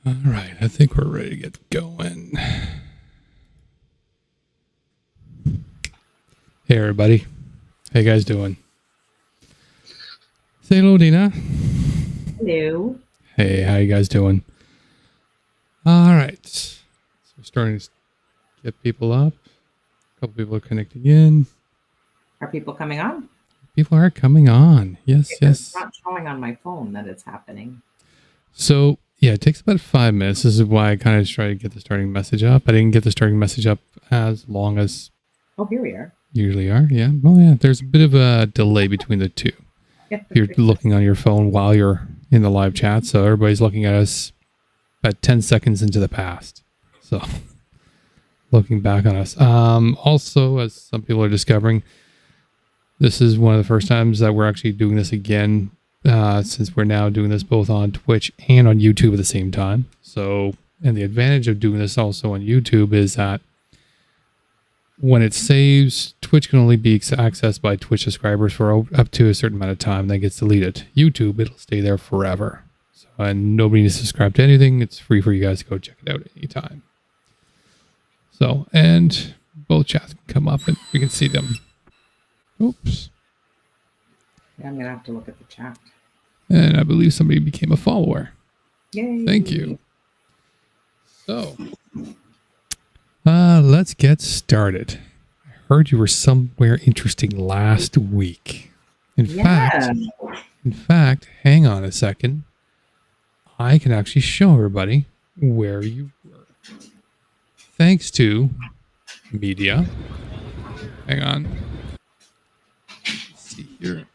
All right, I think we're ready to get going. Hey, everybody. How you guys doing? Say hello, Deana. Hello. Hey, how you guys doing? All right. So we're starting to get people up. A couple people are connecting in. Are people coming on? People are coming on. Yes, Because it's yes. not showing on my phone that it's happening. So, yeah, it takes about 5 minutes. This is why I kind of try to get the starting message up. I didn't get the starting message up as long as Oh, here we are. usually are. Yeah. Well, yeah, there's a bit of a delay between the two. If you're looking on your phone while you're in the live chat. So everybody's looking at us about 10 seconds into the past. So looking back on us. Also, as some people are discovering, this is one of the first times that we're actually doing this again, since we're now doing this both on Twitch and on YouTube at the same time. So, and the advantage of doing this also on YouTube is that when it saves, Twitch can only be accessed by Twitch subscribers for up to a certain amount of time, then gets deleted. YouTube, it'll stay there forever. So, and nobody needs to subscribe to anything. It's free for you guys to go check it out at any time. So, and both chats can come up and we can see them. Oops. Yeah, I'm going to have to look at the chat. And I believe somebody became a follower. Yay. Thank you. So, let's get started. I heard you were somewhere interesting last week. In fact, hang on a second. I can actually show everybody where you were. Thanks to media. Hang on. Let's see here.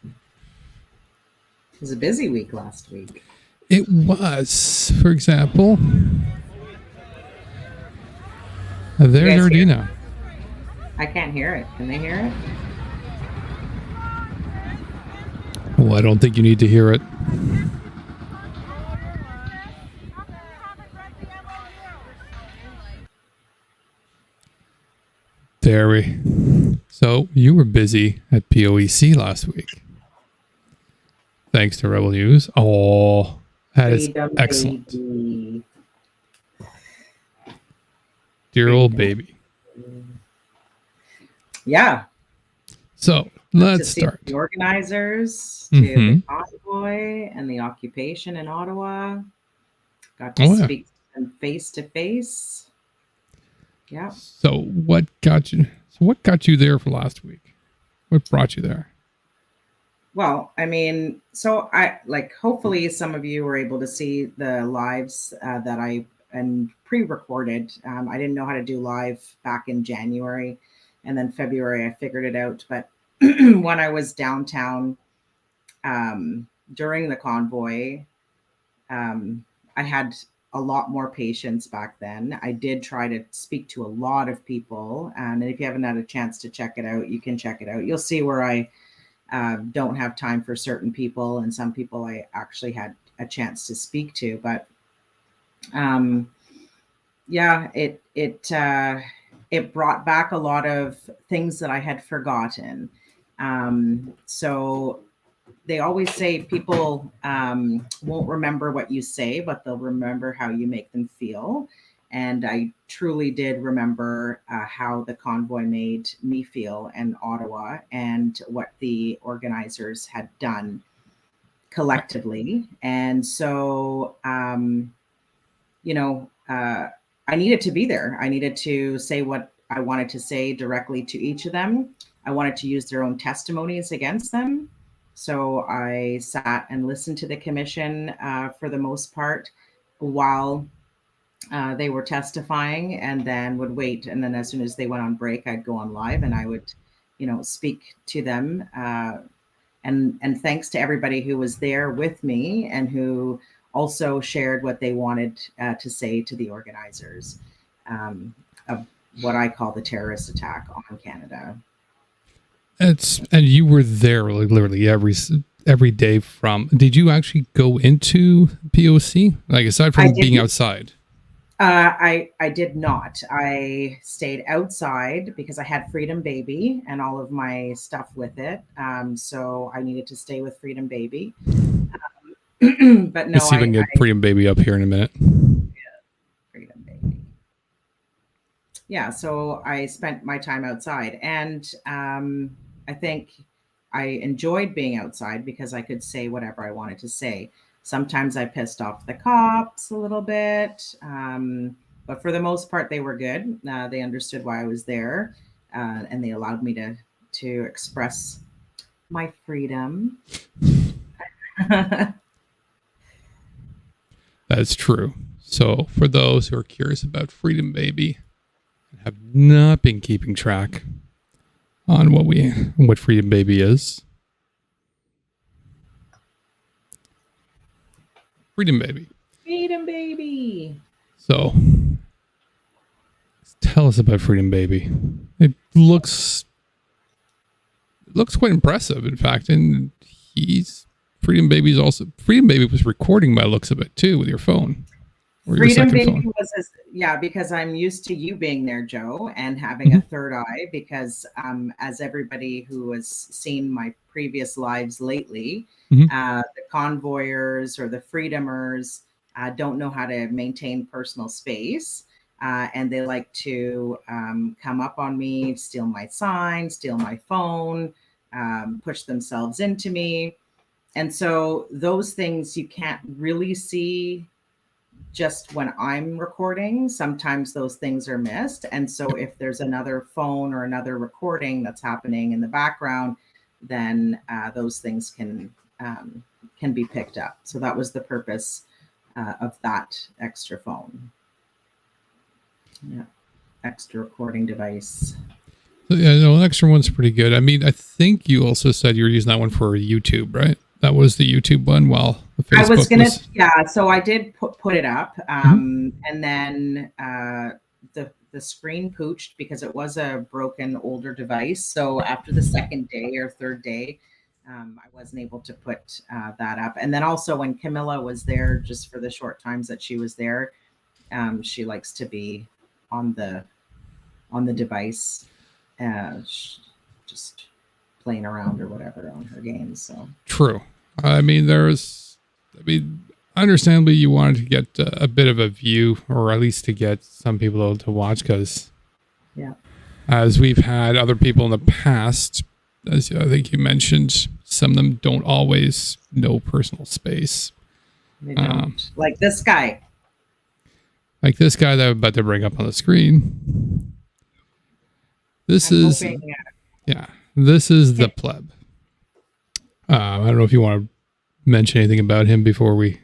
It was a busy week last week. It was, for example, there's Ardina. I can't hear it. Can they hear it? Well, I don't think you need to hear it. There we. So you were busy at POEC last week. Thanks to Rebel News. Oh, that is excellent. Baby. Dear old baby. Yeah. So let's start. The organizers, to the convoy and the occupation in Ottawa. Got to speak to them face to face. Yeah. So what got you? So what got you there for last week? What brought you there? Well, I mean, so hopefully some of you were able to see the lives that I pre-recorded. I didn't know how to do live back in January, and then February I figured it out. But when I was downtown during the convoy, I had a lot more patience back then. I did try to speak to a lot of people, and if you haven't had a chance to check it out, you can check it out. You'll see where I don't have time for certain people, and some people I actually had a chance to speak to. But yeah, it brought back a lot of things that I had forgotten. So they always say people won't remember what you say, but they'll remember how you make them feel. And I truly did remember how the convoy made me feel in Ottawa and what the organizers had done collectively. And so, I needed to be there. I needed to say what I wanted to say directly to each of them. I wanted to use their own testimonies against them. So I sat and listened to the commission for the most part while they were testifying, and then would wait. And then as soon as they went on break, I'd go on live and I would, speak to them. And thanks to everybody who was there with me and who also shared what they wanted to say to the organizers of what I call the terrorist attack on Canada. And you were there literally every day from. Did you actually go into POC? Like aside from being outside? I did not. I stayed outside because I had Freedom Baby and all of my stuff with it. So I needed to stay with Freedom Baby. But no, Let's see if I can get Freedom Baby up here in a minute. Freedom Baby. Yeah, so I spent my time outside, and I think I enjoyed being outside because I could say whatever I wanted to say. Sometimes I pissed off the cops a little bit, but for the most part, they were good. They understood why I was there, and they allowed me to express my freedom. That's true. So for those who are curious about Freedom Baby and have not been keeping track on what Freedom Baby is. Freedom Baby. Freedom Baby. So tell us about Freedom Baby. It looks quite impressive, in fact, and Freedom Baby was recording by the looks of it too with your phone. Freedom Baby was, because I'm used to you being there, Joe, and having a third eye, because as everybody who has seen my previous lives lately, the convoyers or the freedomers don't know how to maintain personal space. And they like to come up on me, steal my sign, steal my phone, push themselves into me. And so those things you can't really see just when I'm recording. Sometimes those things are missed. And so if there's another phone or another recording that's happening in the background, then those things can be picked up. So that was the purpose of that extra phone. Yeah, extra recording device. Yeah, no, an extra one's pretty good. I mean, I think you also said you were using that one for YouTube, right? That was the YouTube one, while the Facebook I was gonna, so I did put it up, and then the screen pooched because it was a broken older device. So after the second day or third day, I wasn't able to put that up. And then also when Camilla was there, just for the short times that she was there, she likes to be on the device, just playing around or whatever on her games. So true. I mean, understandably, you wanted to get a bit of a view, or at least to get some people to watch, because as we've had other people in the past, as I think you mentioned, some of them don't always know personal space. They don't. Like this guy. Like this guy that I'm about to bring up on the screen. This is the pleb. I don't know if you want to mention anything about him before we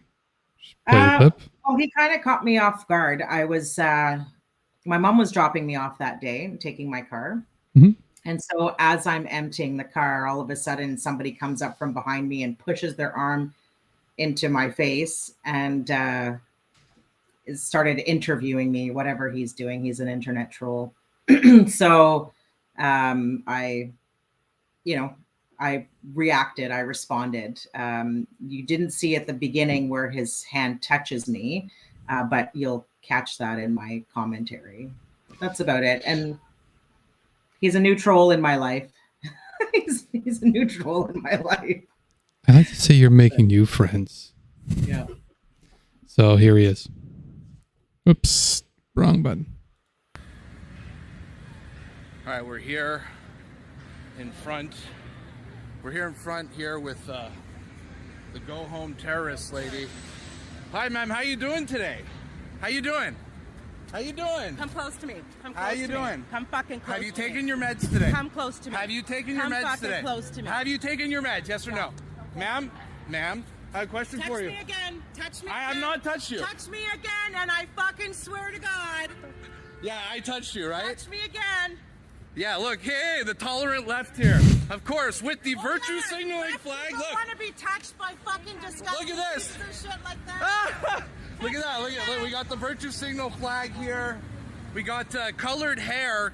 play the clip. Well, he kind of caught me off guard. I was, my mom was dropping me off that day, taking my car. And so as I'm emptying the car, all of a sudden somebody comes up from behind me and pushes their arm into my face and started interviewing me, whatever he's doing. He's an internet troll. So I reacted, I responded. You didn't see at the beginning where his hand touches me, but you'll catch that in my commentary. That's about it. And he's a new troll in my life. he's a new troll in my life. I like to say you're making new friends. Yeah. So here he is. Oops, wrong button. All right, we're here in front. We're here in front here with the go home terrorist lady. Hi, ma'am. How you doing today? How you doing? How you doing? Come close to me. Come close How you to doing? Me. Come fucking close. Have you to taken me. your meds today? Come close to me. Have you taken your meds today? Come close to me. Have you taken your meds? Yes or no? Ma'am, I have a question for you. Touch me again. Touch me. I have not touched you. Touch me again, and I fucking swear to God. Yeah, I touched you, right? Touch me again. Yeah, look, hey, the tolerant left here. Of course, with the virtue signaling flag. Look. I want to be touched by fucking disgusting Look at this. pieces of shit like that. Look at that. Look, we got the virtue signal flag here. We got colored hair.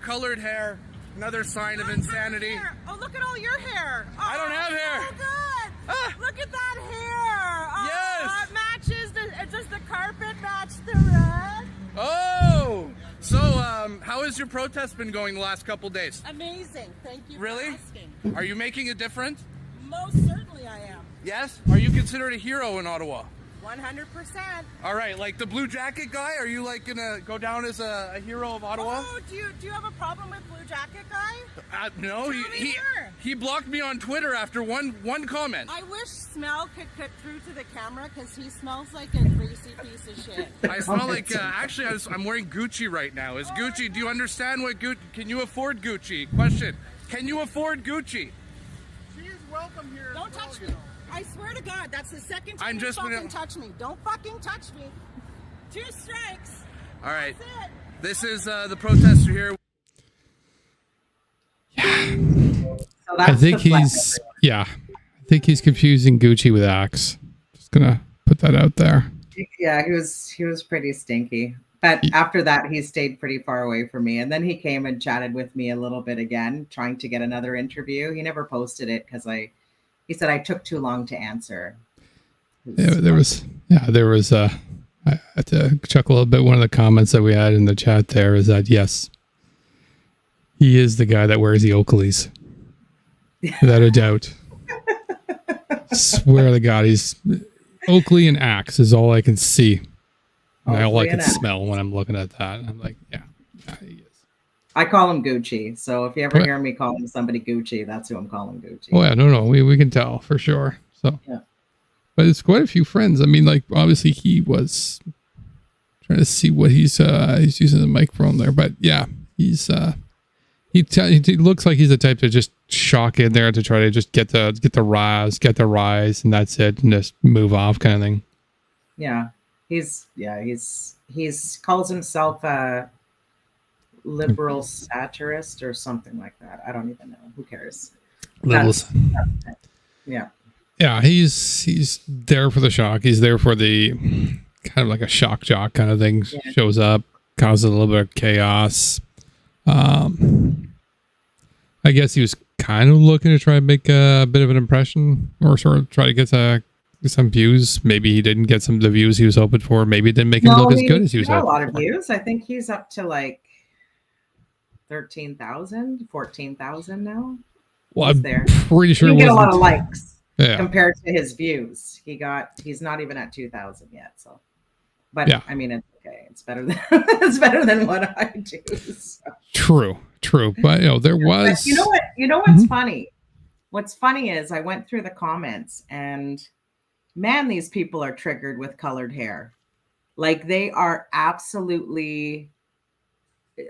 Another sign of insanity. Oh, look at all your hair. Oh, I don't have hair. Oh, good. Look at that hair. Oh, Yes. It matches. Does the carpet match the red? Oh, so how has your protest been going the last couple days? Amazing. Thank you Really? for asking. Are you making a difference? Most certainly I am. Yes? Are you considered a hero in Ottawa? 100%. All right, like the blue jacket guy, are you like gonna go down as a hero of Ottawa? Oh, do you have a problem with Blue Jacket guy? No, Tell me more. he blocked me on Twitter after one comment. I wish Smell could cut through to the camera because he smells like a greasy piece of shit. I smell like, actually, I'm wearing Gucci right now. Is Gucci, do you understand what Gucci, can you afford Gucci? Question, can you afford Gucci? She is welcome here. Don't touch me. I swear to God, that's the second time I'm you just fucking gonna- touch me. Don't fucking touch me. 2 strikes. All right, That's it. this is the protester here. So that's I think the plan. I think he's confusing Gucci with Axe. Just gonna put that out there. Yeah, he was pretty stinky. But after that, he stayed pretty far away from me. And then he came and chatted with me a little bit again, trying to get another interview. He never posted it because he said I took too long to answer. Yeah, there was I had to chuckle a little bit. One of the comments that we had in the chat there is that yes, he is the guy that wears the Oakleys. Without a doubt. Swear to God, he's Oakley and Axe is all I can see. And all I Oakley can and Axe. smell when I'm looking at that. I'm like, yeah, he is. I call him Gucci. So if you ever Right. hear me calling somebody Gucci, that's who I'm calling Gucci. Oh yeah, no, we can tell for sure. So, Yeah. But it's quite a few friends. I mean, like obviously he was trying to see what he's using the microphone there, but yeah, he's he looks like he's the type to just shock in there to try to just get the rise, and that's it, and just move off kind of thing. Yeah. He's calls himself a liberal satirist or something like that. I don't even know. Who cares? Levels. Yeah. Yeah, he's there for the shock. He's there for the kind of like a shock jock kind of thing. Yeah. Shows up, causes a little bit of chaos. I guess he was kind of looking to try and make a bit of an impression, or sort of try to get some views. Maybe he didn't get some of the views he was hoping for. Maybe it didn't make him look as good as he was got hoping a lot of for. views. I think he's up to like 13,000, 14,000 now. Well, He's I'm there. pretty sure He it didn't get a lot wasn't. of likes Yeah, compared to his views. He's not even at 2,000 yet. So, but Yeah. I mean, it's okay. It's better than it's better than what I do. So. true. But there was. But you know what? You know what's Mhm. funny? What's funny is I went through the comments and man, these people are triggered with colored hair. Like they are absolutely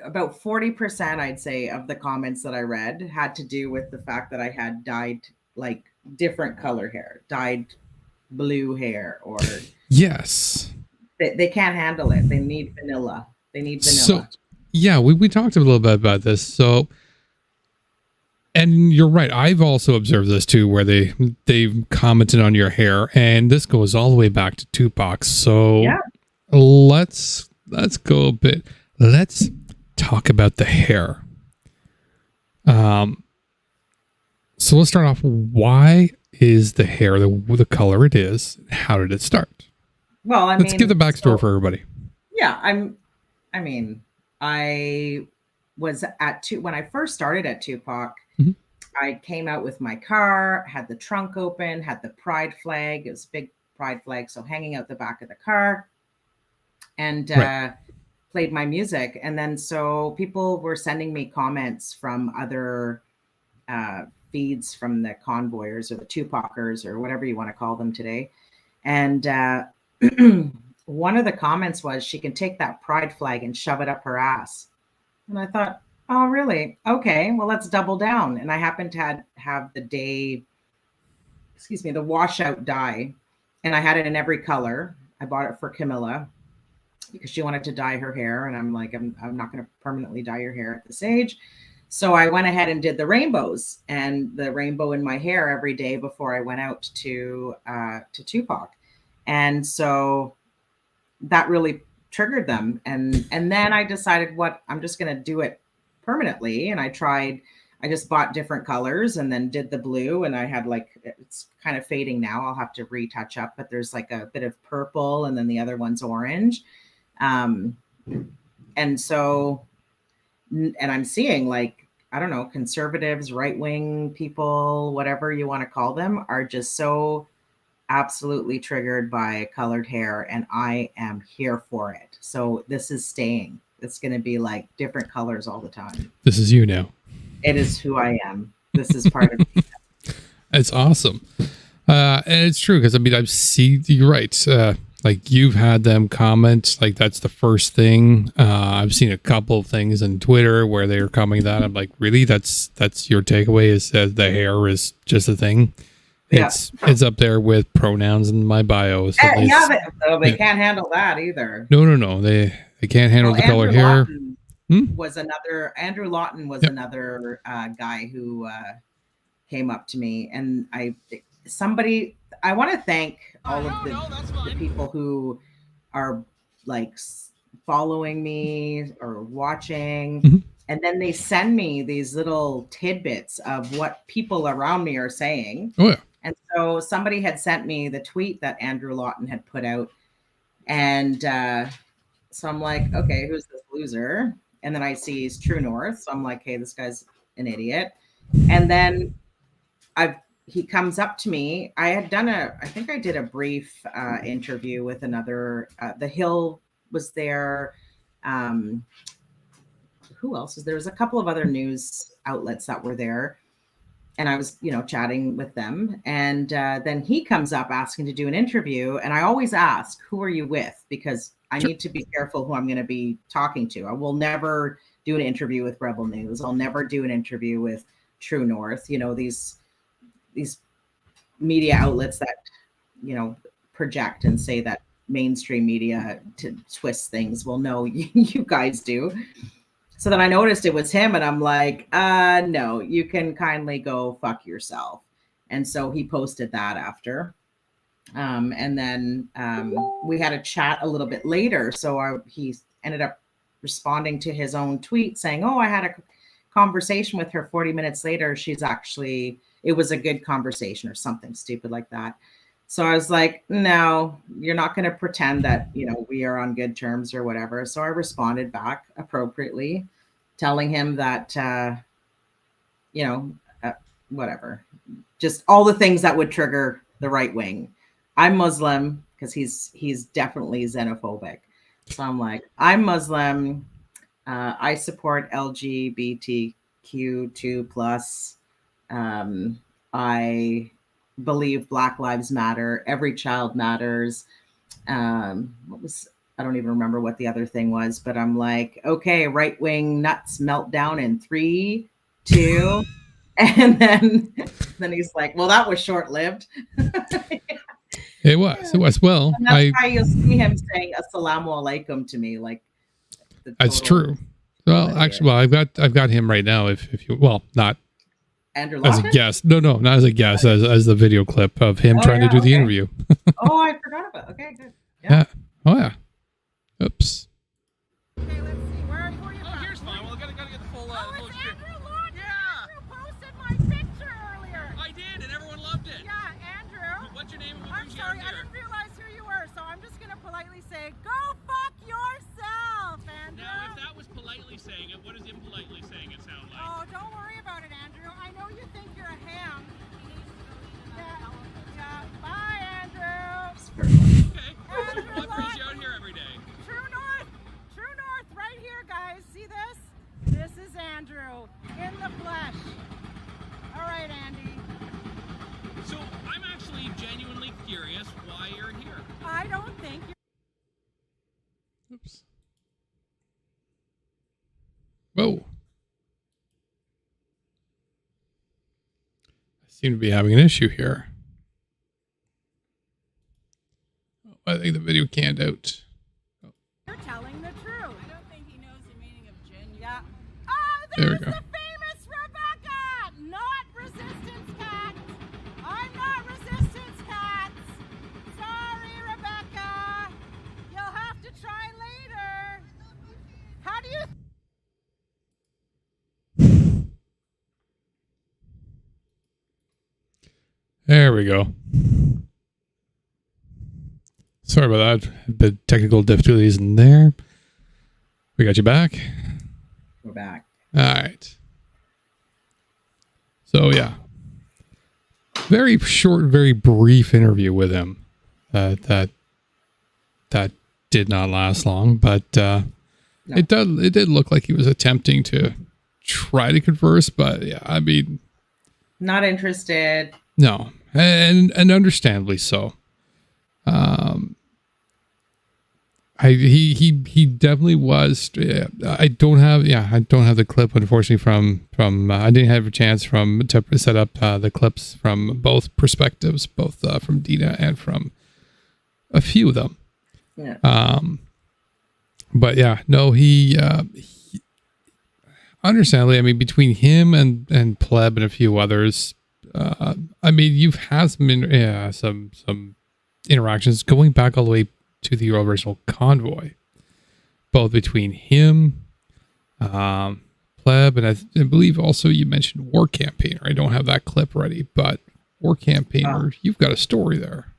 about 40%, I'd say, of the comments that I read had to do with the fact that I had dyed like different color hair, dyed blue hair, or Yes. they can't handle it. They need vanilla. They need So, vanilla. yeah, we talked a little bit about this. So, and you're right. I've also observed this too, where they've commented on your hair, and this goes all the way back to Tupac. So Yeah. let's go a bit. Let's talk about the hair. So let's start off. Why is the hair the color it is? How did it start? Well, I Let's mean, give the backstory so- for everybody. Yeah, I was when I first started at Tupac, Mhm. I came out with my car, had the trunk open, had the pride flag. It was a big pride flag, so hanging out the back of the car, and Right. played my music. And then so people were sending me comments from other feeds from the convoyers or the Tupacers or whatever you want to call them today. And one of the comments was, she can take that pride flag and shove it up her ass. And I thought, oh, really? Okay, well, let's double down. And I happened to have the washout dye, and I had it in every color. I bought it for Camilla because she wanted to dye her hair. And I'm like, I'm not going to permanently dye your hair at this age. So I went ahead and did the rainbows and the rainbow in my hair every day before I went out to Tupac. And so that really triggered them. And then I decided, I'm just going to do it permanently. And I just bought different colors and then did the blue. And I had it's kind of fading now. I'll have to retouch up, but there's like a bit of purple and then the other one's orange. And I'm seeing I don't know, conservatives, right-wing people, whatever you want to call them, are just so absolutely triggered by colored hair, and I am here for it. So this is staying. It's going to be like different colors all the time. This is you now. It is who I am. This is part of me. It's awesome. And it's true because I mean, you're right. Like you've had them comment, like that's the first thing. I've seen a couple of things on Twitter where they were commenting that. I'm like, really? That's your takeaway is that the hair is just a thing. It's up there with pronouns in my bio. So they can't handle that either. No. They can't handle the colored hair. Was another Andrew Lawton was another guy who came up to me, and I want to thank all of the people who are like following me or watching, and then they send me these little tidbits of what people around me are saying. Oh yeah. And so somebody had sent me the tweet that Andrew Lawton had put out, and so I'm like, okay, who's this loser? And then I see he's True North. So I'm like, hey, this guy's an idiot. And then he comes up to me. I think I did a brief interview with another, The Hill was there. Who else was there? Was a couple of other news outlets that were there. And I was, chatting with them. And then he comes up asking to do an interview. And I always ask, who are you with? Because I need to be careful who I'm going to be talking to. I will never do an interview with Rebel News. I'll never do an interview with True North. These media outlets that, project and say that mainstream media to twist things. Well, no, you guys do. So then I noticed it was him, and I'm like, no, you can kindly go fuck yourself. And so he posted that after. And then we had a chat a little bit later. So he ended up responding to his own tweet saying, oh, I had a conversation with her 40 minutes later. It was a good conversation or something stupid like that. So I was like, no, you're not going to pretend that, we are on good terms or whatever. So I responded back appropriately, telling him that, whatever, just all the things that would trigger the right wing. I'm Muslim, because he's definitely xenophobic. So I'm like, I'm Muslim. I support LGBTQ2 plus. I believe Black Lives Matter. Every child matters. I don't even remember what the other thing was, but I'm like, okay, right wing nuts melt down in 3, 2, and then he's like, well, that was short lived. It was. Well, and that's why you'll see him saying "Assalamu alaikum" to me, like. That's true. Well, actually, I've got him right now. If you, not Andrew as Lawton? a guest. No, not as a guest. As the video clip of him trying to do the interview. Oh, I forgot about. Okay, good. Yeah. Oh yeah. Oops. Okay, let's see. Where are you from? Oh, here's fine. Well, I gotta get the full. Oh, it's Andrew Lawton. Yeah. Andrew posted my picture earlier. I did, and everyone loved it. Yeah, Andrew. What's your name? I'm sorry, I didn't realize who you were, so I'm just gonna politely say, go fuck yourself, Andrew. Now, if that was politely saying it, what does impolitely saying it sound like? Oh, don't worry about it, Andrew. I know you think you're a ham. Yeah. Bye, Andrew. Okay. Andrew What brings you out here every day? True North, right here, guys. See this? This is Andrew in the flesh. All right, Andy. So I'm actually genuinely curious why you're here. I don't think you're. Oops. Whoa. I seem to be having an issue here. I think the video canned out. You're telling the truth. I don't think he knows the meaning of genuine. Yeah. Oh, There we there's go. the famous Rebecca! Not Resistance Cats. I'm not Resistance Cats. Sorry, Rebecca. You'll have to try later. How do you... There we go. Sorry about that. A bit technical difficulties in there. We got you back. We're back. All right. So yeah, very short, very brief interview with him. That did not last long, but No. it did look like he was attempting to try to converse, but yeah, I mean, Not interested. no, and understandably so. He definitely was. I don't have the clip, unfortunately, from I didn't have a chance to set up the clips from both perspectives, both from Deana and from a few of them. Yeah. But yeah, no, he understandably, I mean, between him and Pleb and a few others, I mean, you've had some interactions going back all the way to the original convoy, both between him, Pleb, and I believe also you mentioned War Campaigner. I don't have that clip ready, but War Campaigner, you've got a story there.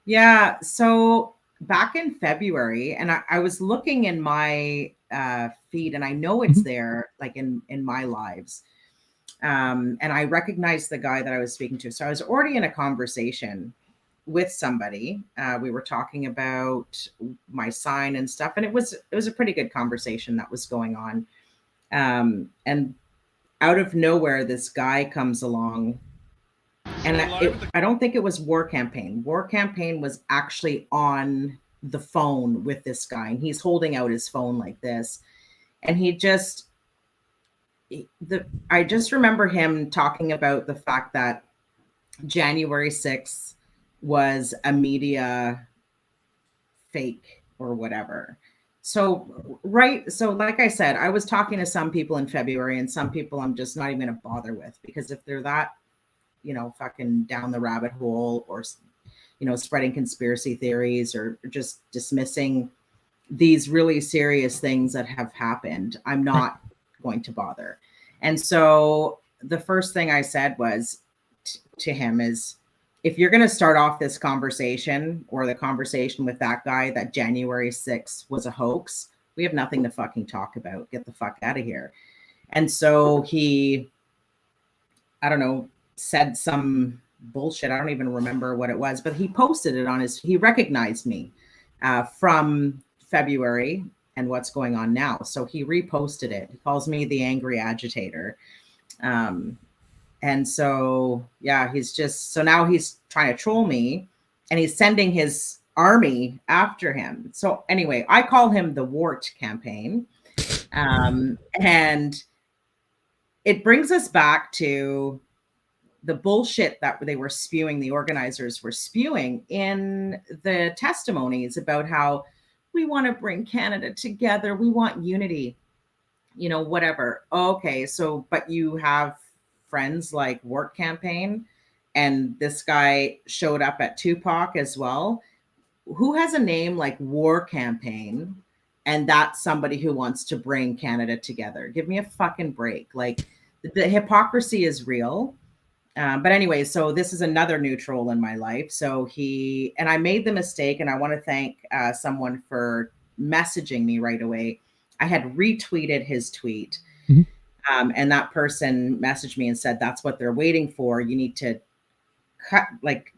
Yeah. So back in February, and I was looking in my feed, and I know it's there, like in my lives. And I recognized the guy that I was speaking to. So I was already in a conversation with somebody. We were talking about my sign and stuff, and it was a pretty good conversation that was going on. And out of nowhere, this guy comes along, and I don't think it was War Campaign. War Campaign was actually on the phone with this guy, and he's holding out his phone like this, and I just remember him talking about the fact that January 6th was a media fake or whatever. So like I said, I was talking to some people in February, and some people I'm just not even going to bother with, because if they're that, fucking down the rabbit hole, or, spreading conspiracy theories, or just dismissing these really serious things that have happened, I'm not going to bother. And so the first thing I said was to him is, if you're going to start off this conversation, or the conversation with that guy, that January 6th was a hoax, we have nothing to fucking talk about. Get the fuck out of here. And so he, I don't know, said some bullshit. I don't even remember what it was, but he posted it he recognized me from February and what's going on now. So he reposted it. He calls me the angry agitator. And so, yeah, now he's trying to troll me, and he's sending his army after him. So anyway, I call him the Wart Campaign. And it brings us back to the bullshit that they were spewing, the organizers were spewing in the testimonies about how we want to bring Canada together. We want unity, whatever. Okay. So, but you have friends like Work Campaign, and this guy showed up at Tupac as well. Who has a name like War Campaign, and that's somebody who wants to bring Canada together? Give me a fucking break. Like, the hypocrisy is real. But anyway, so this is another new troll in my life. So I made the mistake, and I want to thank someone for messaging me right away. I had retweeted his tweet. And that person messaged me and said, that's what they're waiting for. You need to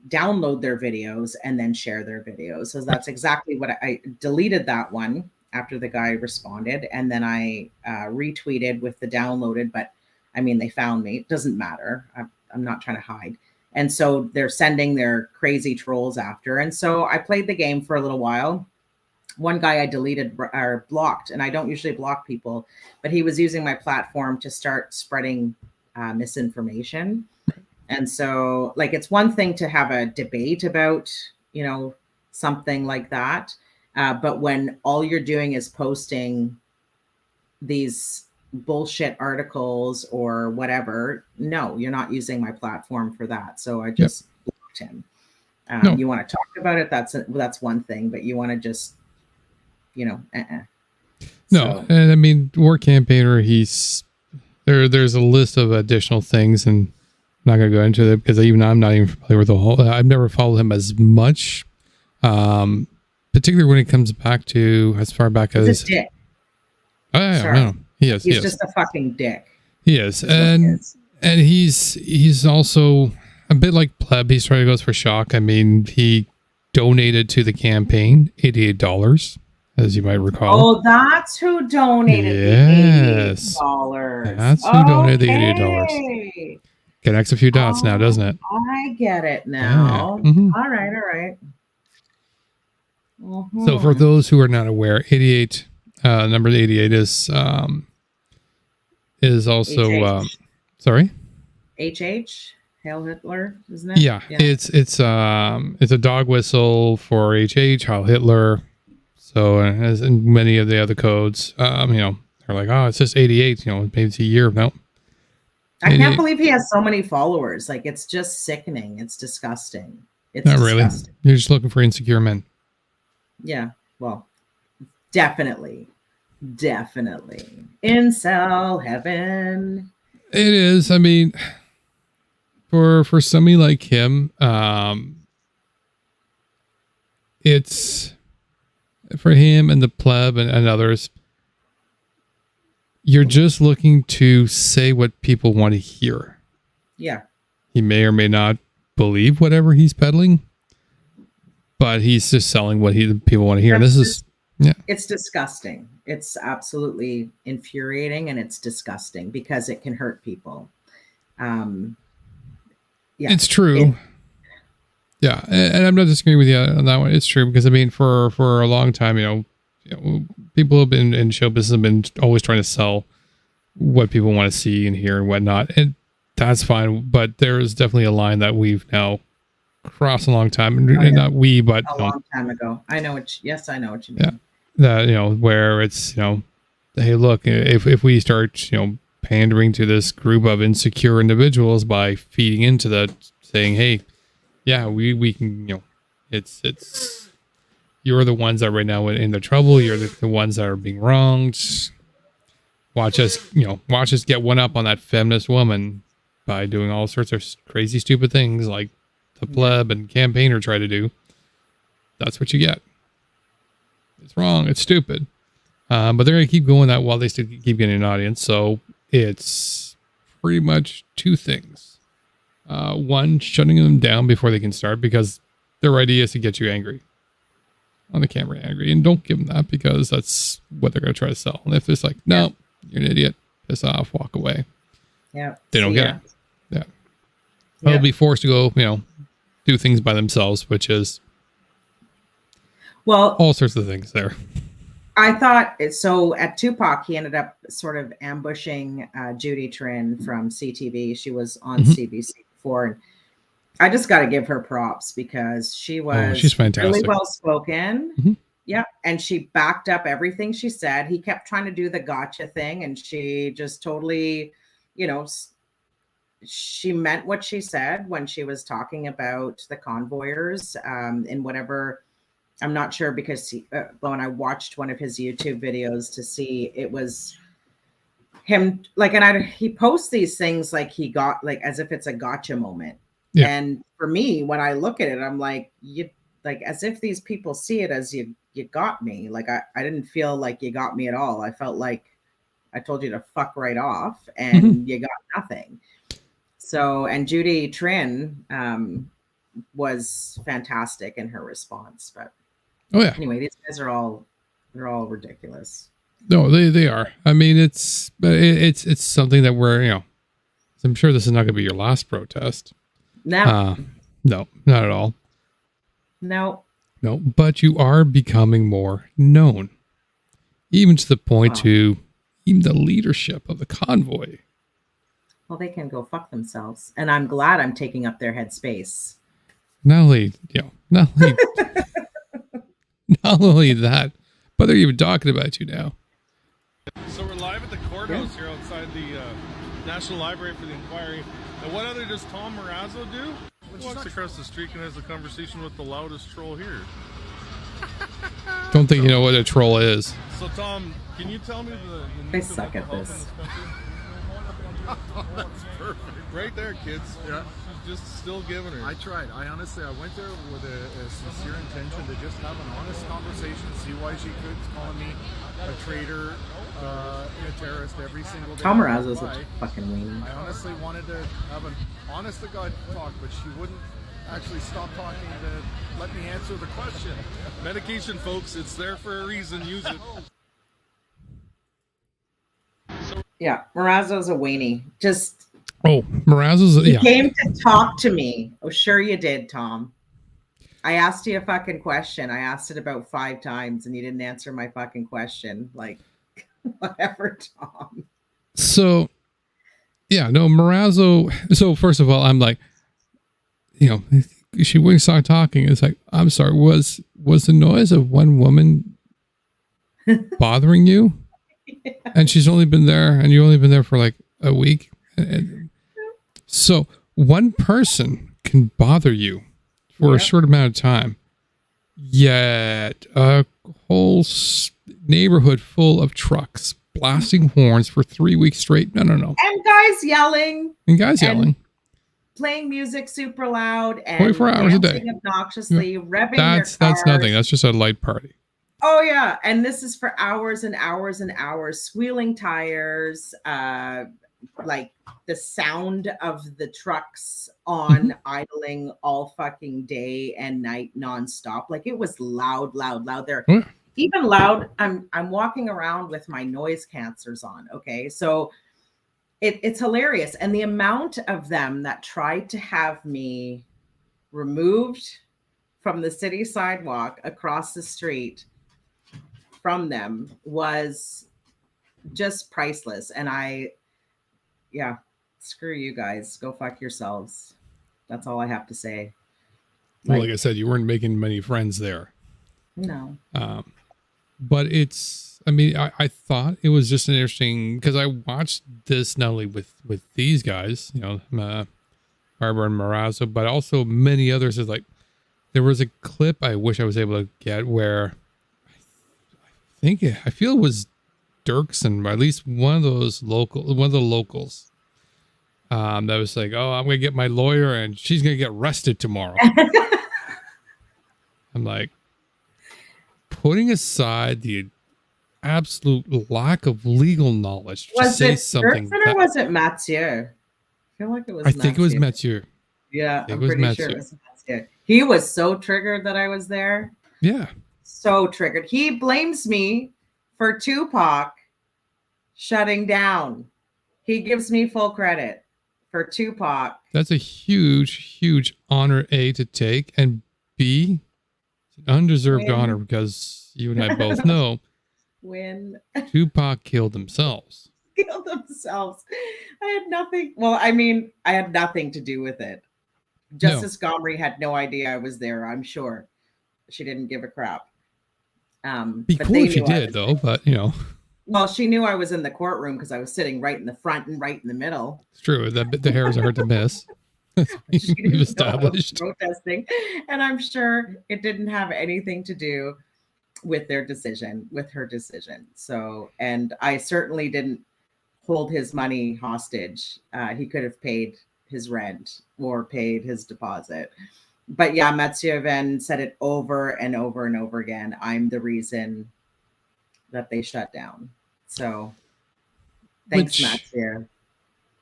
download their videos and then share their videos. So that's exactly what I deleted that one after the guy responded. And then I retweeted with the downloaded, but I mean, they found me. It doesn't matter. I'm not trying to hide. And so they're sending their crazy trolls after. And so I played the game for a little while. One guy I deleted or blocked, and I don't usually block people, but he was using my platform to start spreading misinformation. And so, like, it's one thing to have a debate about, something like that. But when all you're doing is posting these bullshit articles or whatever, no, you're not using my platform for that. So I just blocked him. No. You want to talk about it? That's one thing, but you want to just, No, So, and I mean, War Campaigner, there's a list of additional things, and I'm not going to go into it because I'm not even familiar with the whole. I've never followed him as much, particularly when it comes back to as far back as. he's a dick. Oh, yeah, Sorry. no, he is. He's just a fucking dick. He is, That's what he and is. And he's also a bit like Pleb. He's trying to go for shock. I mean, he donated to the campaign $88, as you might recall. Oh, that's who donated Yes. the $88. That's who donated the $88. Okay. Connects a few dots now, doesn't it? I get it now. Yeah. Mhm. All right. Mhm. So for those who are not aware, 88, number 88 is also HH. sorry. HH, Hail Hitler, isn't it? Yeah, it's a dog whistle for HH, Heil Hitler. So as in many of the other codes, they're like, oh, it's just 88. Maybe it's a year. No. I can't believe he has so many followers. Like, it's just sickening. It's disgusting. It's not disgusting. really. You're just looking for insecure men. Yeah. Well, definitely. Incel heaven. It is. I mean, for somebody like him, it's for him and the pleb and others. You're just looking to say what people want to hear. Yeah. He may or may not believe whatever he's peddling, but he's just selling what people want to hear. It's disgusting. It's absolutely infuriating, and it's disgusting because it can hurt people. It's true. And I'm not disagreeing with you on that one. It's true because I mean, for a long time, people have been in show business have been always trying to sell what people want to see and hear and whatnot, and that's fine. But there is definitely a line that we've now crossed a long time, and not we, but a long time ago. I know what you mean. Yeah, that where it's hey, look, if we start pandering to this group of insecure individuals by feeding into that, saying, hey, yeah, we can, it's you're the ones that right now in the trouble. You're the ones that are being wronged. Watch us get one up on that feminist woman by doing all sorts of crazy, stupid things like the pleb and campaigner try to do. That's what you get. It's wrong. It's stupid. But they're going to keep going that while they still keep getting an audience. So it's pretty much two things. One, shutting them down before they can start, because their idea is to get you angry. On the camera, angry. And don't give them that, because that's what they're going to try to sell. And if it's like, no, you're an idiot, piss off, walk away. Yeah. They don't get it. Yeah. They'll be forced to go, do things by themselves, which is all sorts of things there. I thought so. At Tupac, he ended up sort of ambushing Judy Trin from CTV. She was on CBC before, and I just got to give her props because she's fantastic, really well spoken. Mm-hmm. Yeah, and she backed up everything she said. He kept trying to do the gotcha thing, and she just totally, she meant what she said when she was talking about the convoyers in whatever. I'm not sure, because when I watched one of his YouTube videos to see, it was him he posts these things like he got, like, as if it's a gotcha moment. Yeah. And for me, when I look at it, I'm like, as if these people see it as you got me. Like, I didn't feel like you got me at all. I felt like I told you to fuck right off and you got nothing. So, and Judy Trin was fantastic in her response, but anyway, these guys they're all ridiculous. No, they are. I mean, it's something that we're, I'm sure this is not going to be your last protest. No, not at all. No, but you are becoming more known, even to the point to even the leadership of the convoy. Well, they can go fuck themselves, and I'm glad I'm taking up their headspace. Not only that, but they're even talking about you now. So we're live at the courthouse here outside the National Library for the inquiry. And what other does Tom Marazzo do? He walks across the street and has a conversation with the loudest troll here. Don't think you know what a troll is. So Tom, can you tell me the I suck at this. That's perfect. Right there, kids. Yeah. She's just still giving her. I tried. I went there with a sincere intention to just have an honest conversation, see why she could calling me a traitor, in a terrorist every single day. Tom Morazzo's Why? a fucking weenie. I honestly wanted to have an honest to God talk, but she wouldn't actually stop talking to let me answer the question. Medication, folks, it's there for a reason. Use it. Yeah, Morazzo's a weenie. Just Oh, Morazzo's, you yeah. came to talk to me. Oh, sure you did, Tom. I asked you a fucking question. I asked it about 5 times and you didn't answer my fucking question. Like, whatever, Tom. So, yeah, no, Morazzo. So, first of all, I'm like, you know, she wouldn't start talking. It's like, I'm sorry, was the noise of one woman bothering you? Yeah. And she's only been there, and you've only been there for like a week. So, one person can bother you for a short amount of time, yet a whole neighborhood full of trucks blasting horns for 3 weeks straight. No. And guys yelling. Playing music super loud and 24 hours a day. Obnoxiously, revving that's their cars. That's nothing. That's just a light party. Oh yeah, and this is for hours and hours and hours, squealing tires, like the sound of the trucks on idling all fucking day and night nonstop. Like it was loud there. Even loud. I'm walking around with my noise cancelers on. Okay. So it's hilarious. And the amount of them that tried to have me removed from the city sidewalk across the street from them was just priceless. And screw you guys. Go fuck yourselves. That's all I have to say. Well, like I said, you weren't making many friends there. No. But I thought it was just an interesting, because I watched this not only with these guys, you know, Barbara and Morazzo, but also many others. Is like, there was a clip I wish I was able to get where I feel it was Dirksen, or at least one of the locals. That was like, oh, I'm gonna get my lawyer and she's gonna get arrested tomorrow. I'm like, putting aside the absolute lack of legal knowledge to say something. Dirksen or was it Mathieu? I feel like it was. I think it was Mathieu. Yeah, I'm pretty sure it was Mathieu. He was so triggered that I was there. Yeah. So triggered. He blames me for Tupac shutting down. He gives me full credit for Tupac. That's a huge honor, A, to take, and B, it's an undeserved honor, because you and I both know when Tupac killed themselves. I had nothing. Well, I had nothing to do with it. Justice Gomery had no idea I was there. I'm sure she didn't give a crap. Be cool if she did, though. But you know, well, she knew I was in the courtroom because I was sitting right in the front and right in the middle. It's true. The hairs are hard to miss. We've established protesting, and I'm sure it didn't have anything to do with her decision. So, and I certainly didn't hold his money hostage. He could have paid his rent or paid his deposit. But yeah, Mathieu Venn said it over and over and over again. I'm the reason that they shut down. So thanks, Mathieu.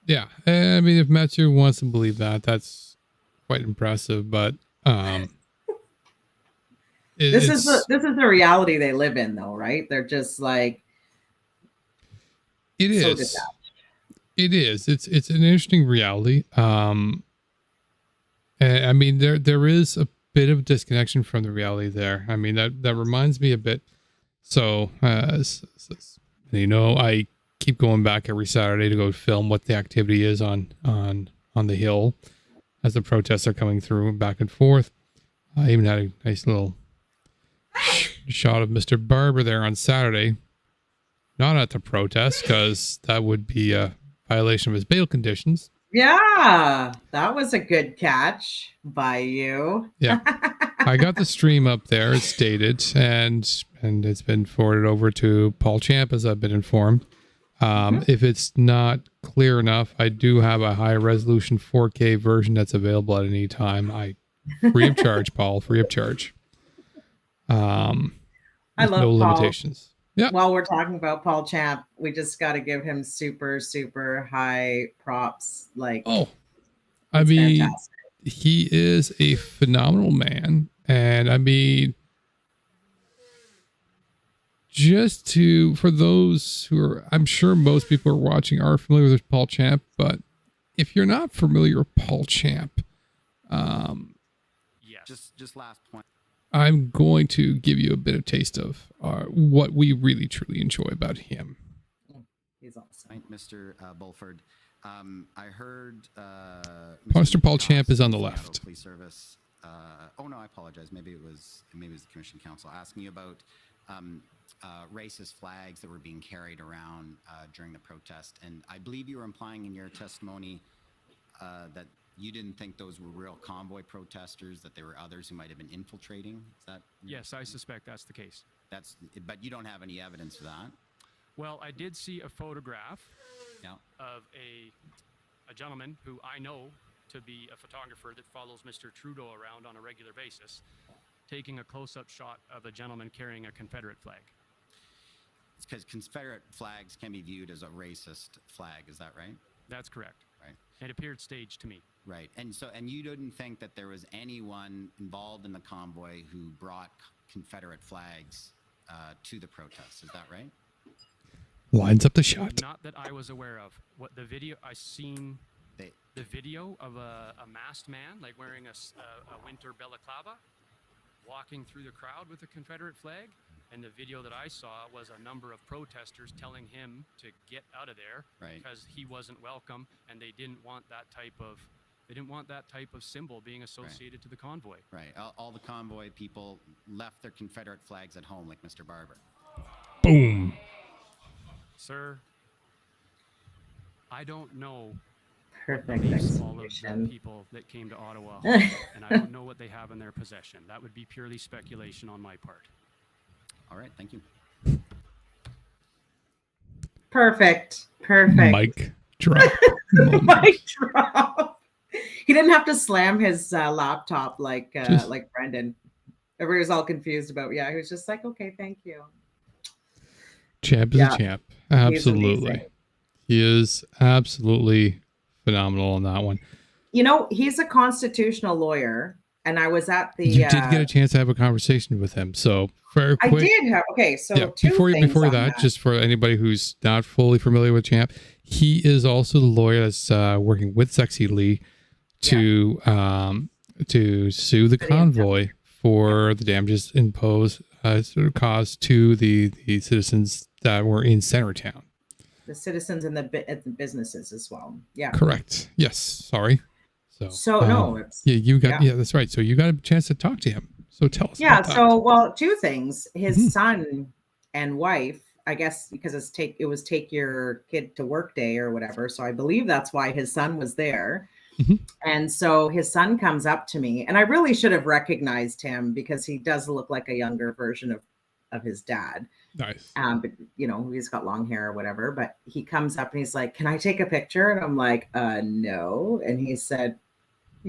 Yeah, I mean, if Mathieu wants to believe that, that's quite impressive. But this is the reality they live in, though, right? They're just like it so is. detached. It is. It's an interesting reality. I mean, there is a bit of disconnection from the reality there. I mean, that reminds me a bit. So, you know, I keep going back every Saturday to go film what the activity is on the Hill as the protests are coming through back and forth. I even had a nice little shot of Mr. Barber there on Saturday, not at the protest, because that would be a violation of his bail conditions. Yeah, that was a good catch by you. Yeah, I got the stream up there. It's dated, and it's been forwarded over to Paul Champ, as I've been informed. If it's not clear enough, I do have a high resolution 4K version that's available at any time. Free of charge, Paul, free of charge. I love no Paul. limitations. Yeah. While we're talking about Paul Champ, we just got to give him super, super high props. Like, Oh, I it's mean, fantastic. he is a phenomenal man. And I mean, for those who are, I'm sure most people are watching are familiar with Paul Champ, but if you're not familiar with Paul Champ, just last point. I'm going to give you a bit of taste of what we really truly enjoy about him. He's awesome. Mr. Bulford. I heard Mr. Paul Champ is on the Seattle left. Police Service. Oh no, I apologize. Maybe it was the Commission Council asking you about racist flags that were being carried around during the protest, and I believe you were implying in your testimony that you didn't think those were real convoy protesters, that there were others who might have been infiltrating. Is that? Yes, I suspect that's the case. But you don't have any evidence for that. Well, I did see a photograph Yeah. of a gentleman who I know to be a photographer that follows Mr. Trudeau around on a regular basis, taking a close-up shot of a gentleman carrying a Confederate flag. It's because Confederate flags can be viewed as a racist flag. Is that right? That's correct. Right. It appeared staged to me. Right. And you didn't think that there was anyone involved in the convoy who brought Confederate flags to the protests. Is that right? Lines up the shot. Not that I was aware of. What the video I seen, the video of a masked man, like wearing a winter balaclava, walking through the crowd with a Confederate flag. And the video that I saw was a number of protesters telling him to get out of there because he wasn't welcome, and they didn't want that type of symbol being associated to the convoy. Right. All the convoy people left their Confederate flags at home, like Mr. Barber. Boom. Sir, I don't know Perfect all of the people that came to Ottawa, and I don't know what they have in their possession. That would be purely speculation on my part. All right, thank you. Perfect. Mic drop. Mic drop. He didn't have to slam his laptop like Brendan. Everybody was all confused about. Yeah, he was just like, "Okay, thank you." Champ is a champ. Absolutely, he is absolutely phenomenal on that one. You know, he's a constitutional lawyer, and I was at the. You did get a chance to have a conversation with him, so very quick. I did have. Okay, so yeah, before that, just for anybody who's not fully familiar with Champ, he is also the lawyer that's working with Sexy Lee to sue the convoy for the damages imposed caused to the citizens that were in Centertown. The citizens and the businesses as well. Yeah. Correct. Yes. Sorry. So no. You got that's right. So you got a chance to talk to him. So tell us. Yeah. About that. So two things. His son and wife, I guess, because it was take your kid to work day or whatever. So I believe that's why his son was there. And so his son comes up to me, and I really should have recognized him because he does look like a younger version of his dad. Nice. But he's got long hair or whatever, but he comes up and he's like, "Can I take a picture?" And I'm like, no. And he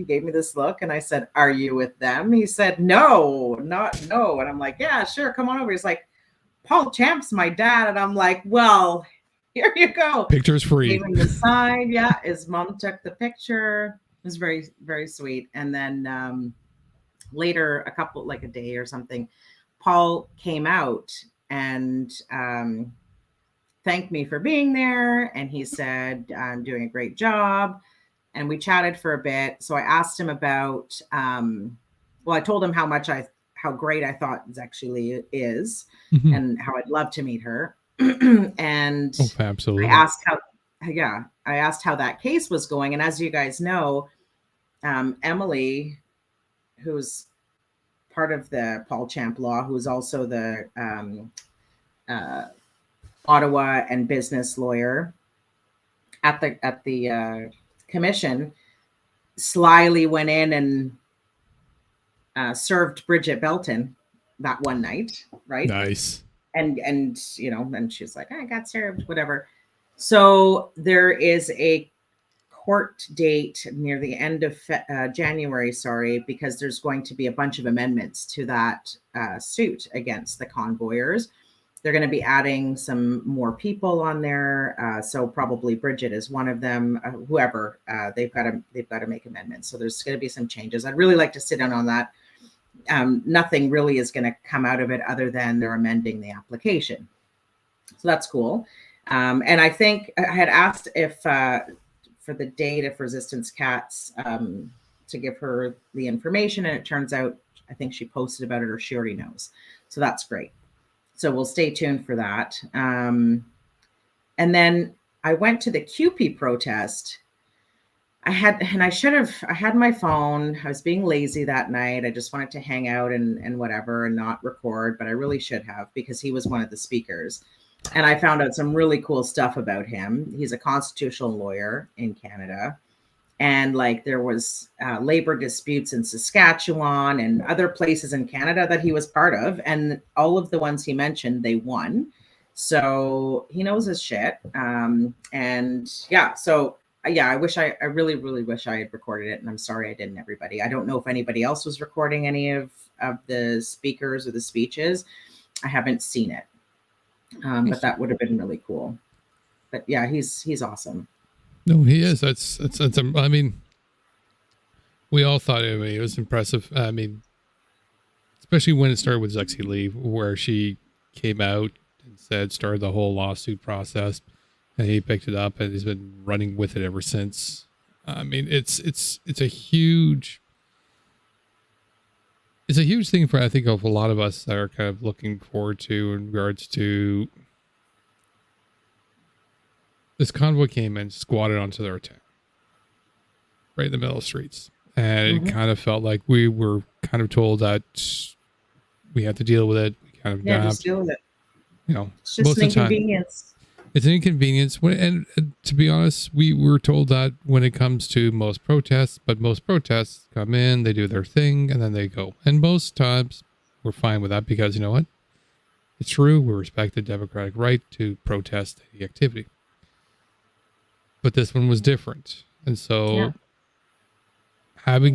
gave me this look, and I said, "Are you with them?" He said, "No, not no." And I'm like, "Yeah, sure. Come on over." He's like, "Paul Champ's my dad." And I'm like, "Well, here you go." Picture's free. Gave him the sign. Yeah. His mom took the picture. It was very, very sweet. And then later, a day or something, Paul came out and thanked me for being there. And he said, "I'm doing a great job." And we chatted for a bit. So I asked him about, I told him how great I thought Zexually is and how I'd love to meet her. And absolutely. I asked how that case was going. And as you guys know, Emily, who's part of the Paul Champ Law, who's also the Ottawa and business lawyer at the commission, slyly went in and served Bridget Belton that one night, right? Nice. And she's like, "I got served," whatever. So there is a court date near the end of January, because there's going to be a bunch of amendments to that suit against the convoyers. they're going to be adding some more people on there. So probably Bridget is one of them. Whoever they've got to make amendments. So there's going to be some changes. I'd really like to sit in on that. Nothing really is going to come out of it other than they're amending the application. So that's cool. And I think I had asked if for the date of Resistance Cats to give her the information, and it turns out I think she posted about it or she already knows. So that's great. So we'll stay tuned for that. And then I went to the QP protest. I had my phone. I was being lazy that night. I just wanted to hang out and whatever and not record, but I really should have, because he was one of the speakers. And I found out some really cool stuff about him. He's a constitutional lawyer in Canada. And like there was labor disputes in Saskatchewan and other places in Canada that he was part of. And all of the ones he mentioned, they won. So he knows his shit. And yeah, so yeah, I really, really wish I had recorded it. And I'm sorry I didn't, everybody. I don't know if anybody else was recording any of the speakers or the speeches. I haven't seen it. But that would have been really cool. But yeah, he's awesome. No, he is. That's I mean, we all thought it was impressive. I mean, especially when it started with Zexi Lee, where she came out and started the whole lawsuit process, and he picked it up and he's been running with it ever since. I mean, it's a huge thing for, I think, of a lot of us that are kind of looking forward to in regards to this convoy came and squatted onto their town, right in the middle of the streets. And it kind of felt like we were kind of told that we have to deal with it. We kind of just deal with it. You know, it's just an inconvenience. It's an inconvenience. And to be honest, we were told that when it comes to most protests, but most protests come in, they do their thing, and then they go. And most times we're fine with that because, you know what? It's true. We respect the democratic right to protest the activity. But this one was different. And so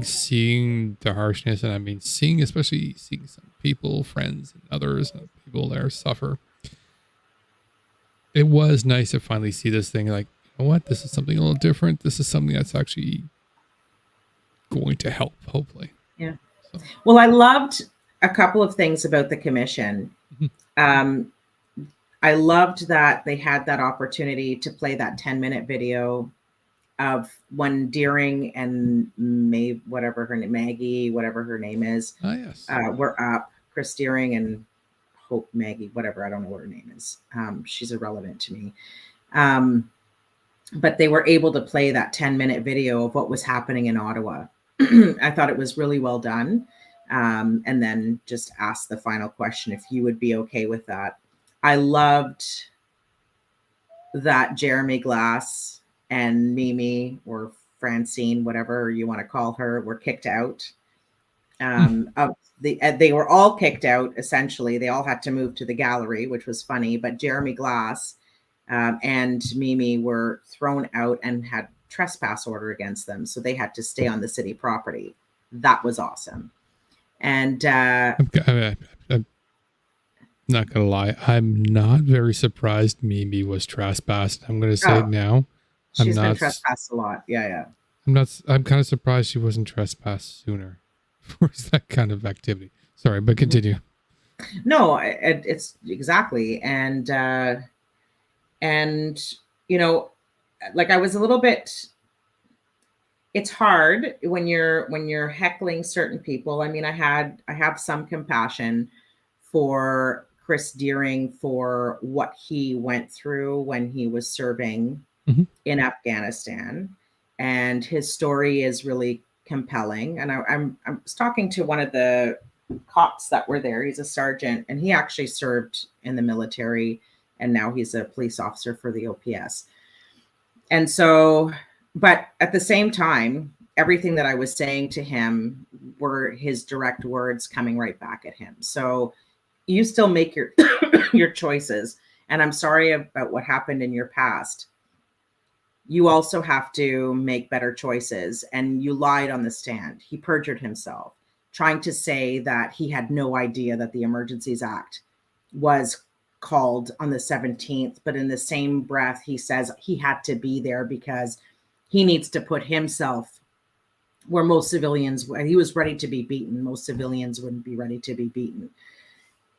seen the harshness, and I mean, especially seeing some people, friends and others, people there suffer. It was nice to finally see this thing like, you know what? This is something a little different. This is something that's actually going to help, hopefully. Yeah. So. Well, I loved a couple of things about the commission. I loved that they had that opportunity to play that 10-minute video of when Deering and Maggie, whatever her name is, were up. Chris Deering and Hope Maggie, whatever, I don't know what her name is. She's irrelevant to me. But they were able to play that 10-minute video of what was happening in Ottawa. I thought it was really well done. And then just ask the final question, if you would be okay with that. I loved that Jeremy Glass and Mimi, or Francine, whatever you want to call her, were kicked out. They were all kicked out, essentially. They all had to move to the gallery, which was funny. But Jeremy Glass and Mimi were thrown out and had trespass order against them. So they had to stay on the city property. That was awesome. And I'm not gonna lie, I'm not very surprised Mimi was trespassed. I'm gonna say it now. She's been trespassed a lot. Yeah. I'm kind of surprised she wasn't trespassed sooner for that kind of activity. Sorry, but continue. No, it's exactly. And you know, like I was a little bit, it's hard when you're heckling certain people. I mean, I have some compassion for Chris Deering for what he went through when he was serving in Afghanistan, and his story is really compelling. And I was talking to one of the cops that were there. He's a sergeant, and he actually served in the military, and now he's a police officer for the OPS. And so, but at the same time, everything that I was saying to him were his direct words coming right back at him. So you still make your your choices. And I'm sorry about what happened in your past. You also have to make better choices. And you lied on the stand. He perjured himself, trying to say that he had no idea that the Emergencies Act was called on the 17th, but in the same breath, he says he had to be there because he needs to put himself where most civilians, he was ready to be beaten. Most civilians wouldn't be ready to be beaten.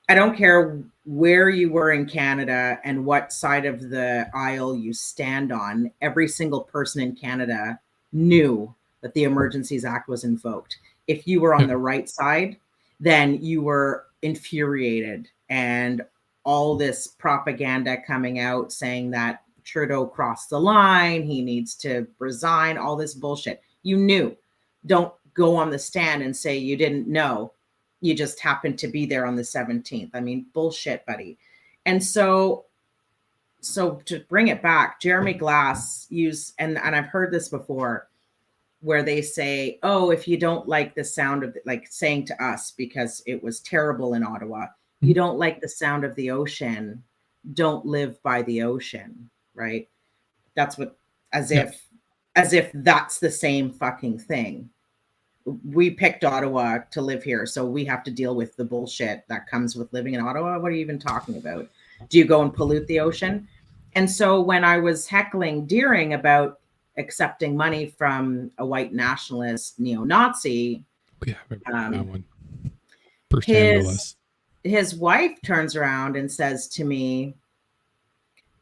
I don't care where you were in Canada and what side of the aisle you stand on. Every single person in Canada knew that the Emergencies Act was invoked. If you were on the right side, then you were infuriated, and all this propaganda coming out saying that Trudeau crossed the line, he needs to resign, all this bullshit. You knew. Don't go on the stand and say you didn't know. You just happened to be there on the 17th. I mean, bullshit, buddy. And so to bring it back, Jeremy Glass used, and I've heard this before, where they say, oh, if you don't like the sound of, like saying to us, because it was terrible in Ottawa, you don't like the sound of the ocean, don't live by the ocean, right? That's what, as if that's the same fucking thing. We picked Ottawa to live here, so we have to deal with the bullshit that comes with living in Ottawa. What are you even talking about? Do you go and pollute the ocean? And so when I was heckling Deering about accepting money from a white nationalist neo-Nazi, that one. First his wife turns around and says to me,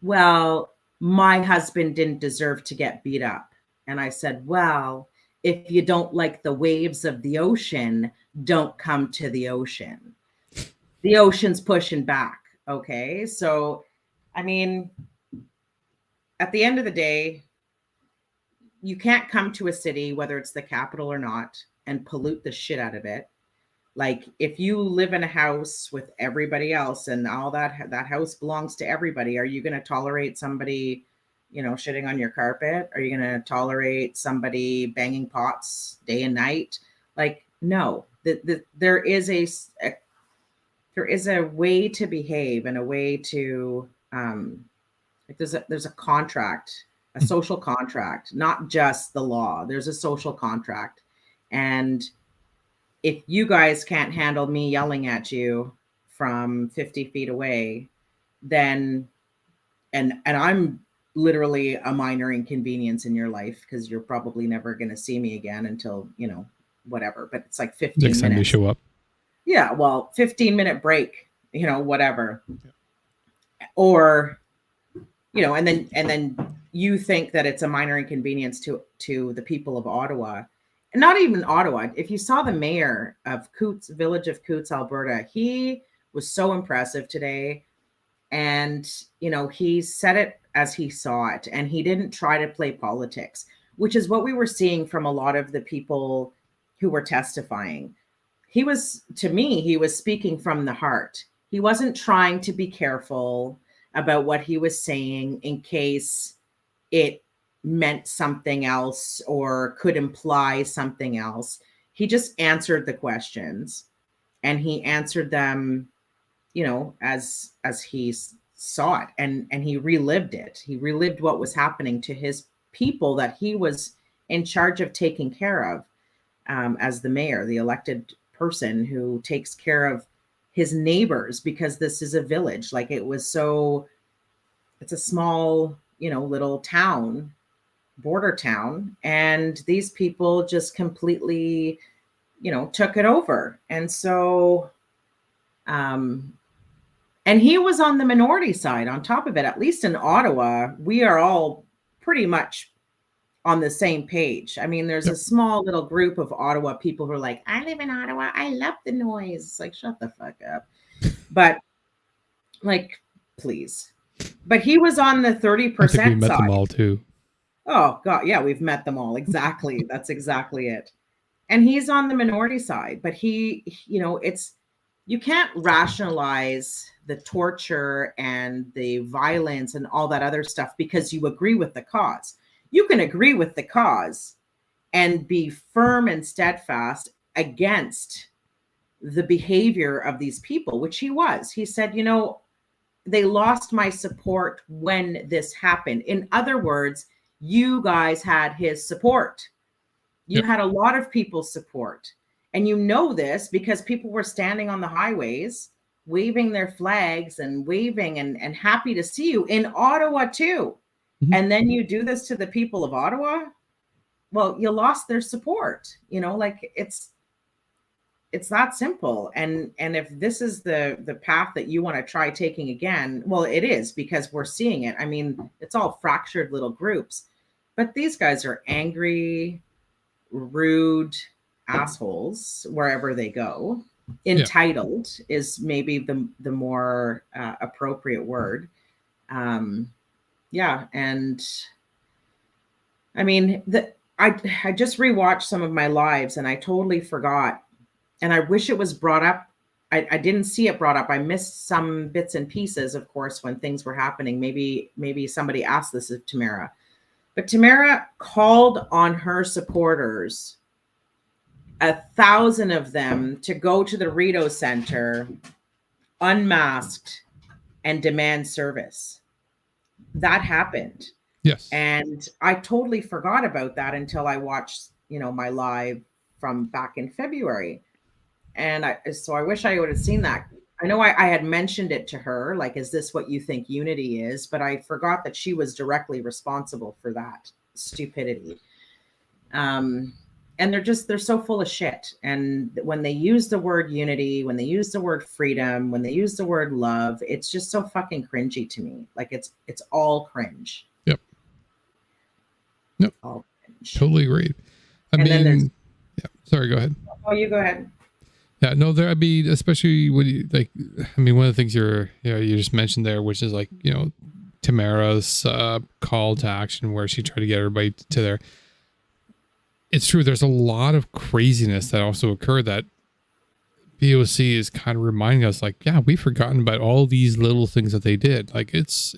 well, my husband didn't deserve to get beat up. And I said, well, if you don't like the waves of the ocean, don't come to the ocean. The ocean's pushing back. Okay. So, I mean, at the end of the day, you can't come to a city, whether it's the capital or not, and pollute the shit out of it. Like, if you live in a house with everybody else and all that house belongs to everybody, are you going to tolerate somebody, shitting on your carpet? Are you going to tolerate somebody banging pots day and night? Like, no. There is a way to behave and a way to there's a contract, a social contract, not just the law. There's a social contract, and if you guys can't handle me yelling at you from 50 feet away, then, and I'm literally a minor inconvenience in your life, because you're probably never going to see me again until, whatever, but it's like 15 minutes. Next time they show up. Yeah. Well, 15-minute break, whatever. Or, and then you think that it's a minor inconvenience to the people of Ottawa. And not even Ottawa. If you saw the mayor of Coots, village of Coots, Alberta, he was so impressive today. And, he said it as he saw it, and he didn't try to play politics, which is what we were seeing from a lot of the people who were testifying. He was speaking from the heart. He wasn't trying to be careful about what he was saying in case it meant something else or could imply something else. He just answered the questions, and he answered them, as he saw it, and he relived it. He relived what was happening to his people that he was in charge of taking care of, as the mayor, the elected person who takes care of his neighbors, because this is a village. Like, it's a small, little town, border town, and these people just completely, took it over. And so, and he was on the minority side on top of it. At least in Ottawa, we are all pretty much on the same page. I mean, there's a small little group of Ottawa people who are like, I live in Ottawa, I love the noise. It's like, shut the fuck up. But, like, please. But he was on the 30% I think we met side. them all too. Oh God, yeah, we've met them all. Exactly. That's exactly it. And he's on the minority side, but he, you can't rationalize the torture and the violence and all that other stuff because you agree with the cause. You can agree with the cause and be firm and steadfast against the behavior of these people, which he was. He said, they lost my support when this happened. In other words, you guys had his support. You had a lot of people's support. And this because people were standing on the highways waving their flags and waving and happy to see you in Ottawa too. Mhm. And then you do this to the people of Ottawa. Well, you lost their support, you know, like it's that simple. And if this is the path that you want to try taking again, well, it is, because we're seeing it. I mean, it's all fractured little groups, but these guys are angry, rude assholes wherever they go. Entitled is maybe the more appropriate word. Yeah. And I mean, I just rewatched some of my lives and I totally forgot. And I wish it was brought up. I didn't see it brought up. I missed some bits and pieces, of course, when things were happening. Maybe somebody asked this of Tamara. But Tamara called on her supporters, 1,000 of them, to go to the Rideau Center unmasked and demand service. That happened. Yes. And I totally forgot about that until I watched, you know, my live from back in February. And so I wish I would have seen that. I know I had mentioned it to her, like, is this what you think unity is? But I forgot that she was directly responsible for that stupidity. And they're so full of shit. And when they use the word unity, when they use the word freedom, when they use the word love, it's just so fucking cringy to me. Like it's all cringe. Yep. All cringe. Totally agreed. I mean, yeah. Sorry, go ahead. Oh, you go ahead. Yeah, no, I mean, especially when you like, I mean, one of the things you just mentioned there, which is like, you know, Tamara's call to action where she tried to get everybody to there. It's true. There's a lot of craziness that also occurred that POC is kind of reminding us, like, yeah, we've forgotten about all these little things that they did. Like it's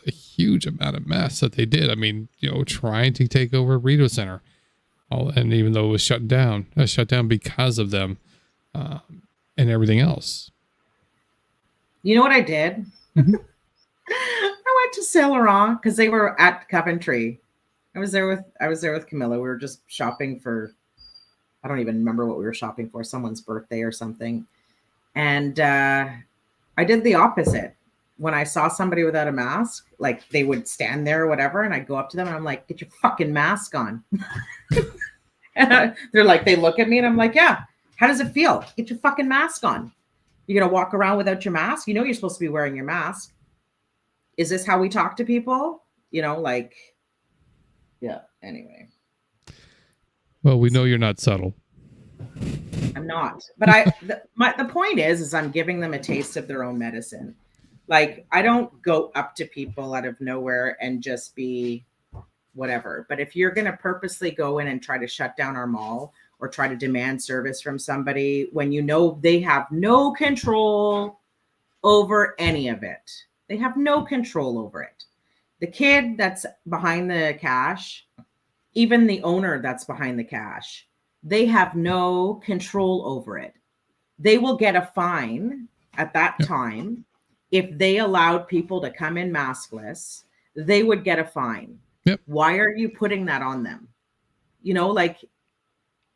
a huge amount of mess that they did. I mean, you know, trying to take over Rideau Center, and even though it was shut down because of them. And everything else. You know what I did? Mm-hmm. I went to Saint Laurent because they were at Coventry. I was there with Camilla. We were just shopping for, I don't even remember what we were shopping for, someone's birthday or something. And I did the opposite. When I saw somebody without a mask, like they would stand there or whatever, and I'd go up to them and I'm like, get your fucking mask on. And they're like, they look at me and I'm like, yeah. How does it feel? Get your fucking mask on. You're going to walk around without your mask? You know you're supposed to be wearing your mask. Is this how we talk to people? You know, like, yeah, anyway. Well, we know you're not subtle. I'm not. But the point is I'm giving them a taste of their own medicine. Like, I don't go up to people out of nowhere and just be whatever. But if you're going to purposely go in and try to shut down our mall, or try to demand service from somebody when you know they have no control over any of it. They have no control over it. The kid that's behind the cash, even the owner that's behind the cash, they have no control over it. They will get a fine at that time. If they allowed people to come in maskless, they would get a fine. Yep. Why are you putting that on them? You know, like,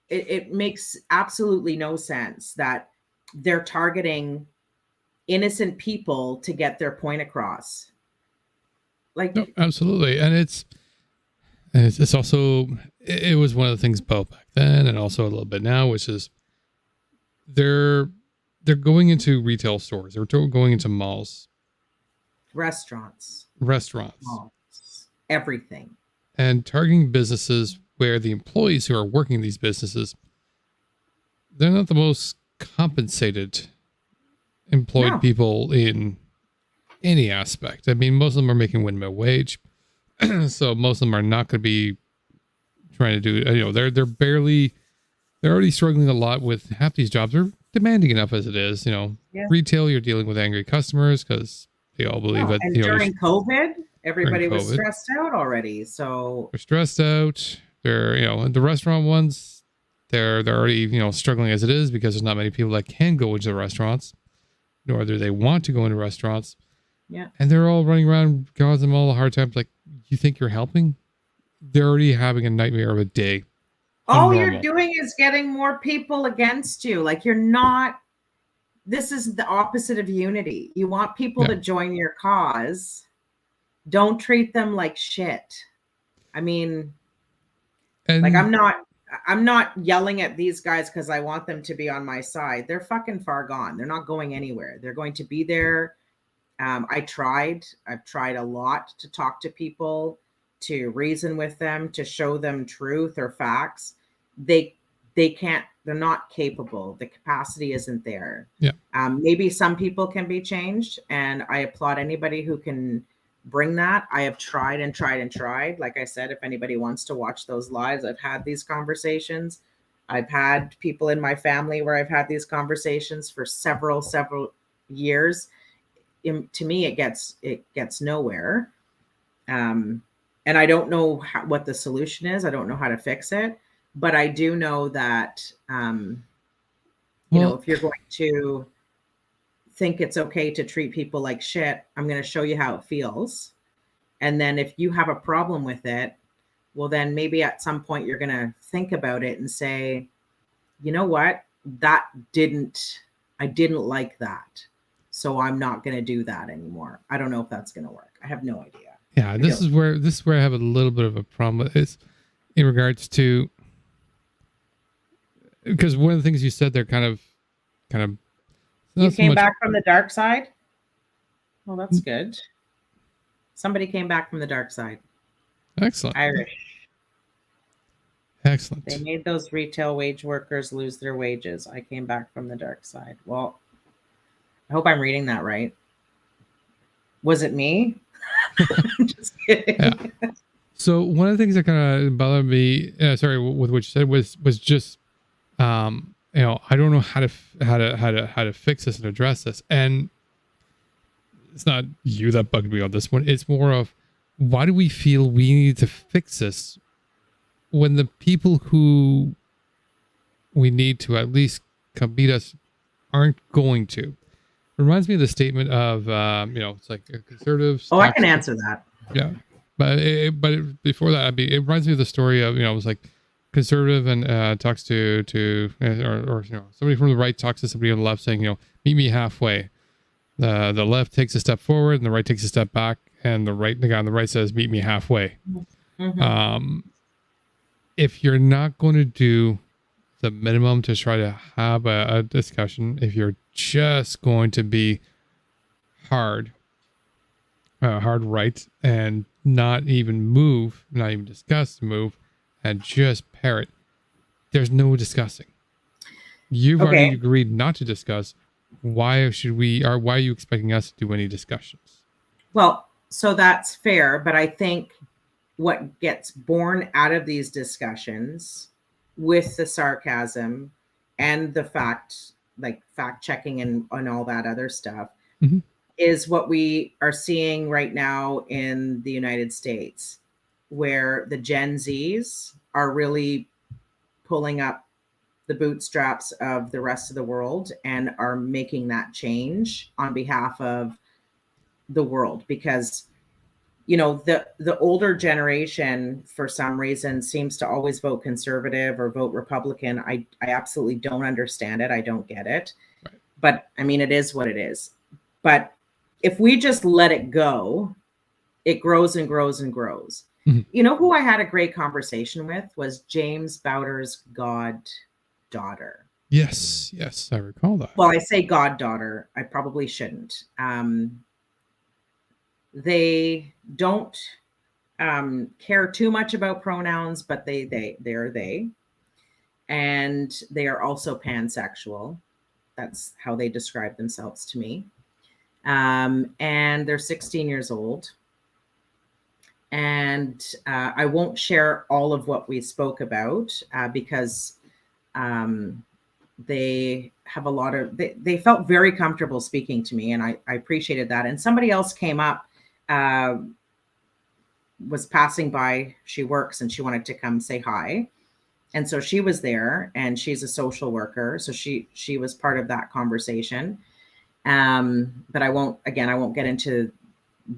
it makes absolutely no sense that they're targeting innocent people to get their point across. Like, no, absolutely. And it's also, it was one of the things both back then and also a little bit now, which is they're going into retail stores. They're going into malls, restaurants, malls, everything, and targeting businesses where the employees who are working these businesses, they're not the most compensated employed people in any aspect. I mean, most of them are making minimum wage. So most of them are not going to be trying to do, you know, they're already struggling a lot with half these jobs. Are demanding enough as it is, you know. Retail, you're dealing with angry customers because they all believe that, and you know, during COVID, everybody was stressed out already. So they're stressed out. They're, you know, and the restaurant ones, they're already, you know, struggling as it is because there's not many people that can go into the restaurants, nor do they want to go into restaurants. Yeah. And they're all running around causing them all a hard time. Like, you think you're helping? They're already having a nightmare of a day. All you're doing is getting more people against you. Like, you're not this is the opposite of unity. You want people to join your cause. Don't treat them like shit. I mean, like I'm not yelling at these guys because I want them to be on my side. They're fucking far gone. They're not going anywhere. They're going to be there. I've tried a lot to talk to people, to reason with them, to show them truth or facts. They can't, they're not capable. The capacity isn't there. Yeah. Maybe some people can be changed, and I applaud anybody who can bring that. I have tried and tried and tried. Like I said, if anybody wants to watch those lives, I've had these conversations. I've had people in my family where I've had these conversations for several years. To me, it gets nowhere. And I don't know what the solution is. I don't know how to fix it, but I do know that, you know, if you're going to think it's okay to treat people like shit, I'm going to show you how it feels. And then if you have a problem with it, well, then maybe at some point you're going to think about it and say, you know what, I didn't like that. So I'm not going to do that anymore. I don't know if that's going to work. I have no idea. Yeah, this is where I have a little bit of a problem. Is in regards to, because one of the things you said there kind of. You came back from the dark side? Well, that's good. Somebody came back from the dark side. Excellent. Irish. Excellent. They made those retail wage workers lose their wages. I came back from the dark side. Well, I hope I'm reading that right. Was it me? I'm just kidding. Yeah. So one of the things that kind of bothered me, with what you said was just, you know, I don't know how to fix this and address this. And it's not you that bugged me on this one. It's more of, why do we feel we need to fix this when the people who we need to at least beat us aren't going to? It reminds me of the statement of, you know, it's like a conservative. Oh, I can answer that. Yeah. But before that, it reminds me of the story of, you know, it was like conservative and talks to or you know, somebody from the right talks to somebody on the left saying, you know, meet me halfway. The left takes a step forward and the right takes a step back, and the guy on the right says, meet me halfway. Mm-hmm. If you're not going to do the minimum to try to have a discussion, if you're just going to be hard right, and not even discuss, move, and just parrot, there's no discussing. You've already agreed not to discuss. Why are you expecting us to do any discussions? Well, so that's fair, but I think what gets born out of these discussions with the sarcasm and the fact checking and all that other stuff, mm-hmm. is what we are seeing right now in the United States, where the Gen Zs are really pulling up the bootstraps of the rest of the world and are making that change on behalf of the world. Because, you know, the older generation, for some reason, seems to always vote conservative or vote Republican. I absolutely don't understand it. I don't get it. Right. But I mean, it is what it is. But if we just let it go, it grows and grows and grows. Mm-hmm. You know who I had a great conversation with was James Bowder's goddaughter. Yes, I recall that. Well, I say goddaughter. I probably shouldn't. They don't care too much about pronouns, but they are they. And they are also pansexual. That's how they describe themselves to me. And they're 16 years old. And I won't share all of what we spoke about because they have a lot of, they felt very comfortable speaking to me, and I appreciated that. And somebody else came up, was passing by, she works, and she wanted to come say hi. And so she was there, and she's a social worker. So she was part of that conversation. But I won't get into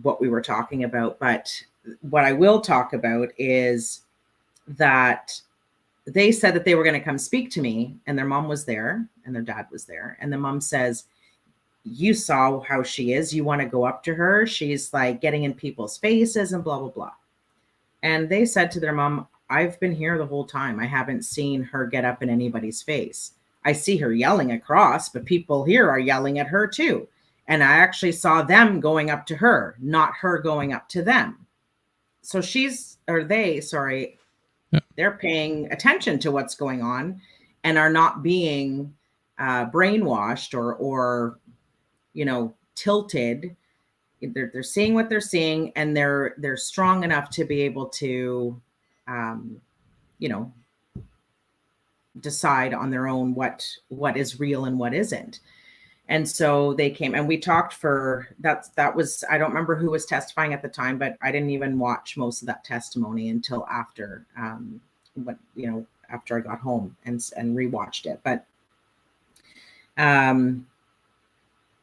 what we were talking about. But what I will talk about is that they said that they were going to come speak to me, and their mom was there and their dad was there. And the mom says, you saw how she is. You want to go up to her. She's like getting in people's faces and blah, blah, blah. And they said to their mom, I've been here the whole time. I haven't seen her get up in anybody's face. I see her yelling across, but people here are yelling at her too. And I actually saw them going up to her, not her going up to them. So they're paying attention to what's going on and are not being brainwashed or tilted. They're seeing what they're seeing, and they're strong enough to be able to, decide on their own what is real and what isn't. And so they came and we talked that was, I don't remember who was testifying at the time, but I didn't even watch most of that testimony until after, after I got home and rewatched it. But,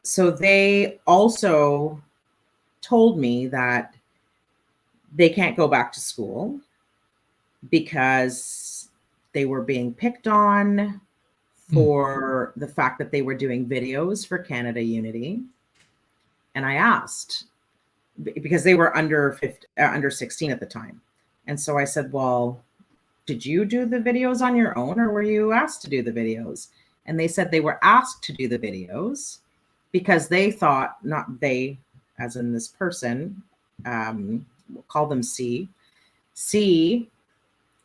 so they also told me that they can't go back to school because they were being picked on for the fact that they were doing videos for Canada Unity. And I asked, because they were under 16 at the time. And so I said, well, did you do the videos on your own, or were you asked to do the videos? And they said they were asked to do the videos because they thought, not they, as in this person, we'll call them C. C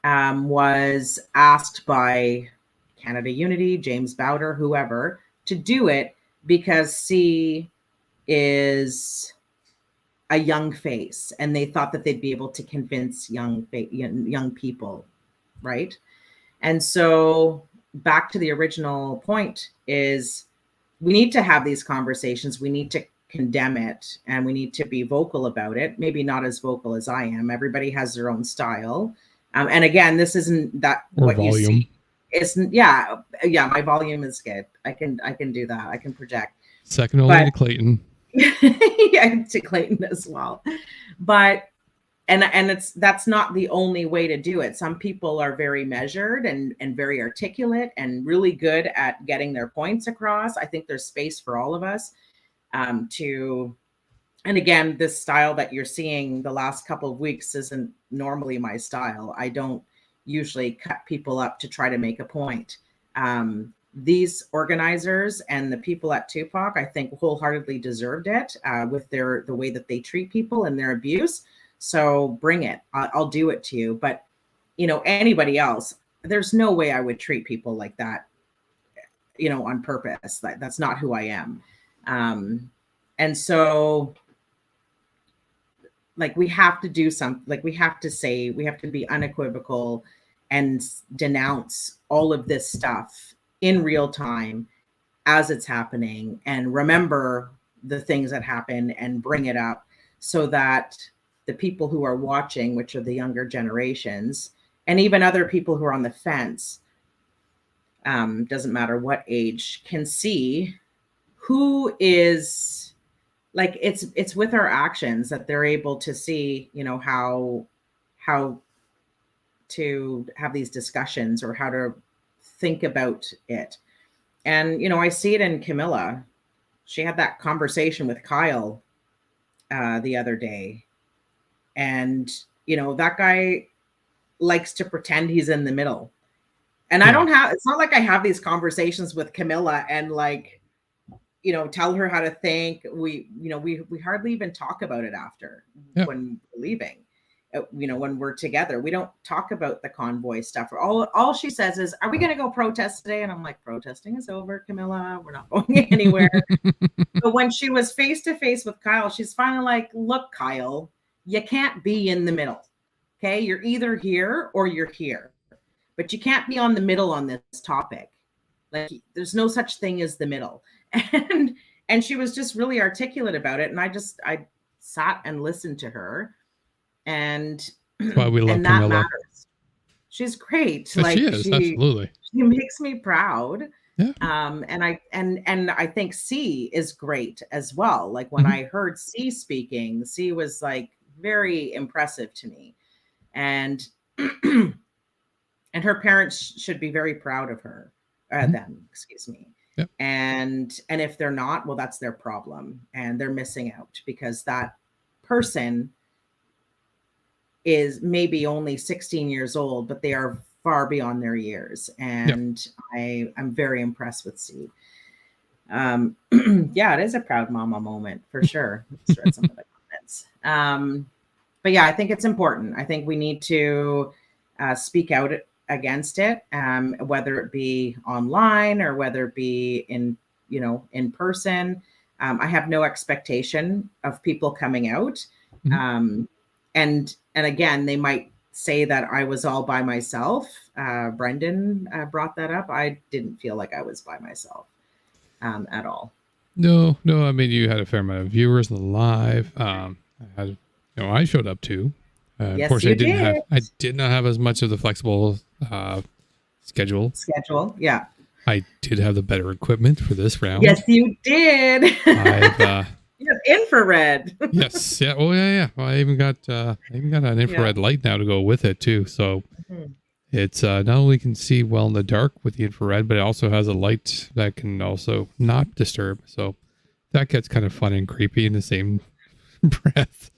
was asked by Canada Unity, James Bowder, whoever, to do it because C is a young face, and they thought that they'd be able to convince young people, right? And so back to the original point is we need to have these conversations. We need to condemn it, and we need to be vocal about it. Maybe not as vocal as I am. Everybody has their own style. And again, this isn't that or what volume. You see. It's yeah. My volume is good. I can do that. I can project. Second only to Clayton. Yeah, to Clayton as well. But that's not the only way to do it. Some people are very measured and very articulate and really good at getting their points across. I think there's space for all of us and again, this style that you're seeing the last couple of weeks isn't normally my style. I don't usually cut people up to try to make a point. These organizers and the people at Tupac, I think, wholeheartedly deserved it with the way that they treat people and their abuse. So bring it. I'll do it to you. But, anybody else, there's no way I would treat people like that, on purpose. That's not who I am. And so, we have to do something. We have to be unequivocal and denounce all of this stuff in real time as it's happening, and remember the things that happen and bring it up so that the people who are watching, which are the younger generations, and even other people who are on the fence, doesn't matter what age, can see who is it's with our actions that they're able to see, how to have these discussions or how to think about it. And, I see it in Camilla. She had that conversation with Kyle the other day. And, that guy likes to pretend he's in the middle. And it's not like I have these conversations with Camilla and tell her how to think. We hardly even talk about it after when we're leaving. When we're together, we don't talk about the convoy stuff. All she says is, "Are we going to go protest today?" And I'm like, "Protesting is over, Camilla. We're not going anywhere." But when she was face to face with Kyle, she's finally like, "Look, Kyle, you can't be in the middle. Okay, you're either here or you're here, but you can't be on the middle on this topic. There's no such thing as the middle." And she was just really articulate about it. And I sat and listened to her. And that's why we love and that Camilla. Matters. She's great. Yes, she is, absolutely. She makes me proud. Yeah. And I think C is great as well. When I heard C speaking, C was very impressive to me. And and her parents should be very proud of her. Them, excuse me. Yep. And if they're not, well, that's their problem, and they're missing out because that person is maybe only 16 years old, but they are far beyond their years. And I'm very impressed with C. Yeah, it is a proud mama moment for sure. Let's read some of the comments. But yeah, I think it's important. I think we need to speak out against it, whether it be online or whether it be in person. I have no expectation of people coming out. And again, they might say that I was all by myself. Brendan brought that up. I didn't feel like I was by myself at all. No. I mean, you had a fair amount of viewers in the live. I showed up too. Yes, unfortunately, you I did not have as much of the flexible schedule. Yeah. I did have the better equipment for this round. Yes, you did. You have infrared. Yes. Yeah. Oh, yeah. Well, I even got an infrared light now to go with it too. So it's not only can see well in the dark with the infrared, but it also has a light that can also not disturb. So that gets kind of fun and creepy in the same breath.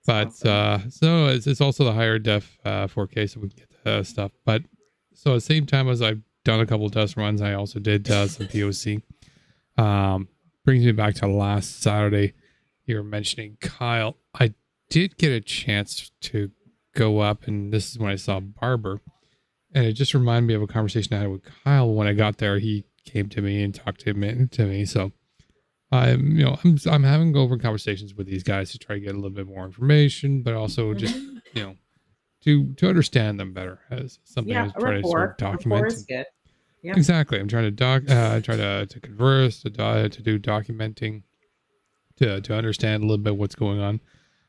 But so it's also the higher def 4K, so we can get the stuff. But so at the same time as I've done a couple of test runs, I also did some POC. Brings me back to last Saturday. You were mentioning Kyle. I did get a chance to go up, and this is when I saw Barber, and it just reminded me of a conversation I had with Kyle when I got there. He came to me and talked to me. So I'm having go over conversations with these guys to try to get a little bit more information, but also just to understand them better as something I was trying to sort of document. Rapport is good. Yep. Exactly. I'm trying to try to converse, to do documenting, to understand a little bit what's going on.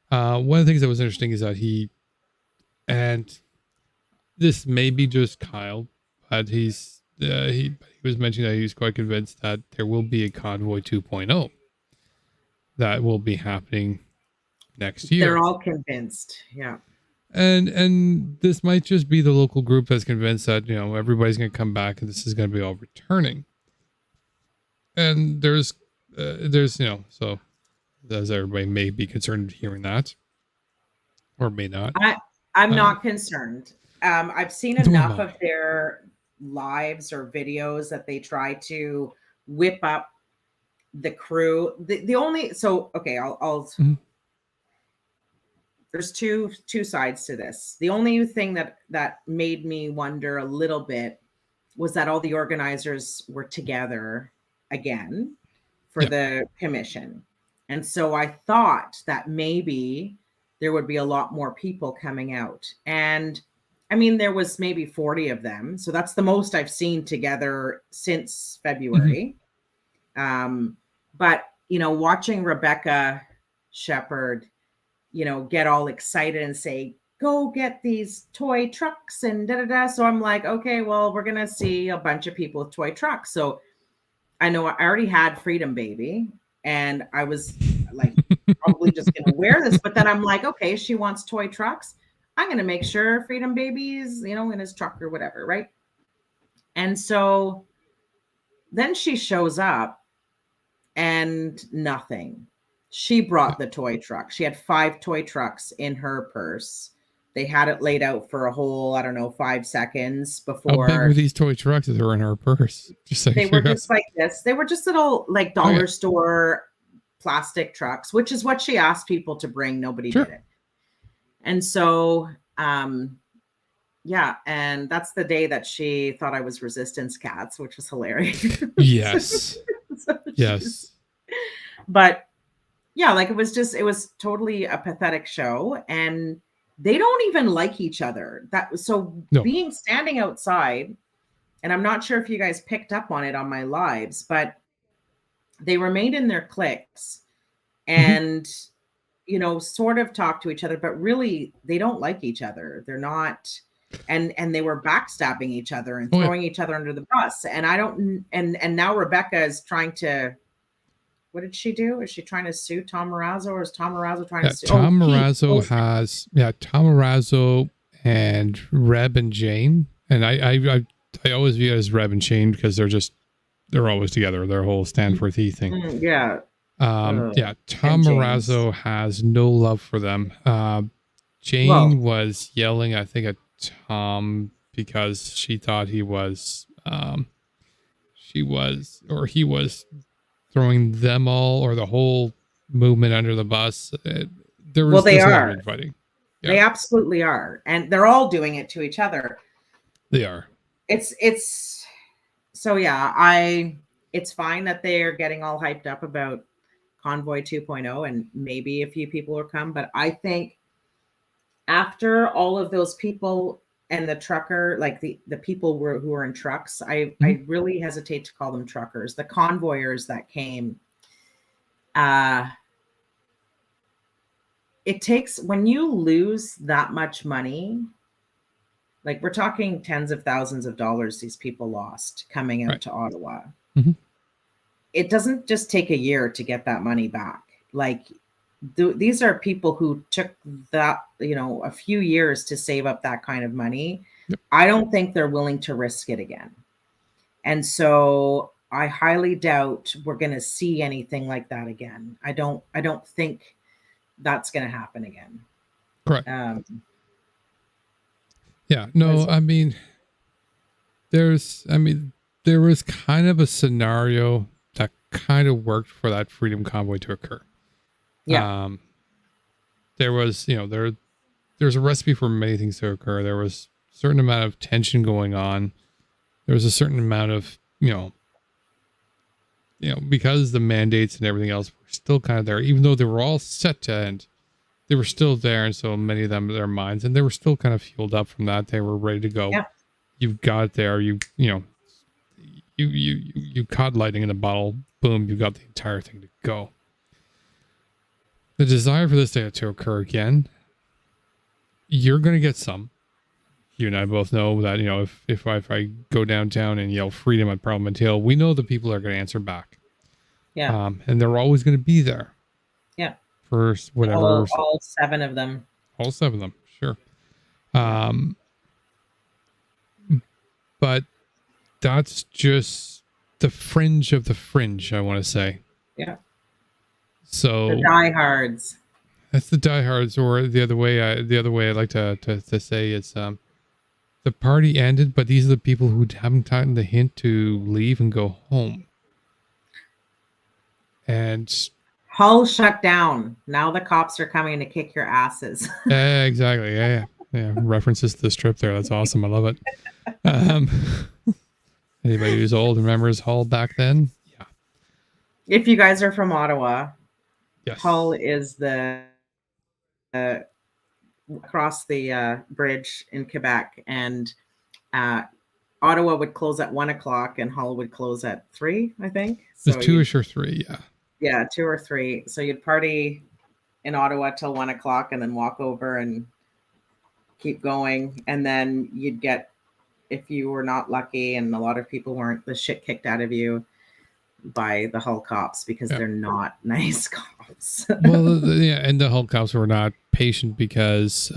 One of the things that was interesting is that and this may be just Kyle, but he was mentioning that he's quite convinced that there will be a Convoy 2.0 that will be happening next year. They're all convinced. Yeah. And this might just be the local group that's convinced that, everybody's going to come back and this is going to be all returning. And there's, so as everybody may be concerned hearing that or may not. I'm not concerned. I've seen enough of their lives or videos that they try to whip up the crew. I'll there's two sides to this. The only thing that made me wonder a little bit was that all the organizers were together again for the commission. And so I thought that maybe there would be a lot more people coming out. And I mean, there was maybe 40 of them. So that's the most I've seen together since February. But, watching Rebecca Shepherd, get all excited and say, go get these toy trucks and da-da-da. So I'm like, okay, well, we're going to see a bunch of people with toy trucks. So I know I already had Freedom Baby and I was like, probably just going to wear this. But then I'm like, okay, she wants toy trucks. I'm going to make sure Freedom Baby is, in his truck or whatever. Right. And so then she shows up and nothing. She brought the toy truck. She had 5 toy trucks in her purse. They had it laid out for a whole, 5 seconds before. How big were these toy trucks that were in her purse? They were just like this. They were just little dollar store plastic trucks, which is what she asked people to bring. Nobody did it. And so, and that's the day that she thought I was Resistance Cats, which was hilarious. Yes. Yes. But yeah, it was totally a pathetic show, and they don't even like each other. Being standing outside, and I'm not sure if you guys picked up on it on my lives, but they remained in their cliques and, sort of talk to each other, but really they don't like each other. They're not, and they were backstabbing each other and throwing each other under the bus. And and now Rebecca is trying to, what did she do? Is she trying to sue Tom Marazzo, or is Tom Marazzo trying to sue? Tom Marazzo and Reb and Jane. And I always view it as Reb and Jane because they're just they're always together. Their whole stand for Thee thing. Yeah. Yeah. Tom and James. Marazzo has no love for them. Jane was yelling, I think, at Tom because she thought he was throwing them all or the whole movement under the bus. There was they a lot are of infighting. Yeah. They absolutely are, and they're all doing it to each other. They are. It's so yeah. It's fine that they're getting all hyped up about Convoy 2.0, and maybe a few people will come, but I think after all of those people and the trucker, like the people who are in trucks, I really hesitate to call them truckers, the convoyers that came. It takes, when you lose that much money, like we're talking tens of thousands of dollars these people lost coming out to Ottawa. Mm-hmm. It doesn't just take a year to get that money back. Like these are people who took that, a few years to save up that kind of money. Yep. I don't think they're willing to risk it again. And so I highly doubt we're going to see anything like that again. I don't think that's going to happen again. Correct. Yeah, no, I mean, there was kind of a scenario that kind of worked for that freedom convoy to occur. Yeah. There was, there's a recipe for many things to occur. There was a certain amount of tension going on. There was a certain amount of, because the mandates and everything else were still kind of there, even though they were all set to end, they were still there. And so many of them, their minds, and they were still kind of fueled up from that. They were ready to go. Yeah. You've got it there. You caught lightning in a bottle. Boom. You got the entire thing to go. The desire for this day to occur again, you're going to get some. You and I both know that, if I go downtown and yell freedom at Parliament Hill, we know the people are going to answer back. Yeah. And they're always going to be there. Yeah. For whatever. All 7 of them. All 7 of them. Sure. But that's just the fringe of the fringe, I want to say. Yeah. So the diehards. That's the diehards, or the other way. I like to say is, the party ended, but these are the people who haven't gotten the hint to leave and go home. And Hull shut down. Now the cops are coming to kick your asses. Yeah, exactly. Yeah. References to the strip there. That's awesome. I love it. Anybody who's old remembers Hull back then? Yeah. If you guys are from Ottawa, yes. Hull is the across the bridge in Quebec, and Ottawa would close at 1:00 and Hull would close at 3, I think. So it's 2-ish or 3, yeah. Yeah, 2 or 3. So you'd party in Ottawa till 1:00 and then walk over and keep going. And then you'd get, if you were not lucky and a lot of people weren't, the shit kicked out of you by the Hull cops because they're not nice cops. Well, and the Hull cops were not patient because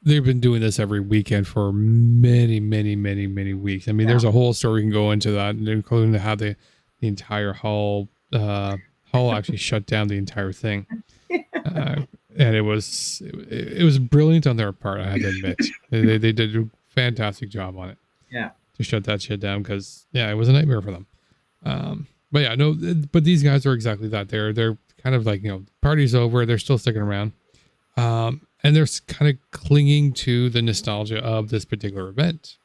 they've been doing this every weekend for many, many, many, many weeks. I mean, there's a whole story we can go into that, including how the entire Hull actually shut down the entire thing. And it was brilliant on their part, I have to admit. They did a fantastic job on it. Yeah. To shut that shit down because, it was a nightmare for them. But these guys are exactly that. They're kind of like, party's over. They're still sticking around. And they're kind of clinging to the nostalgia of this particular event.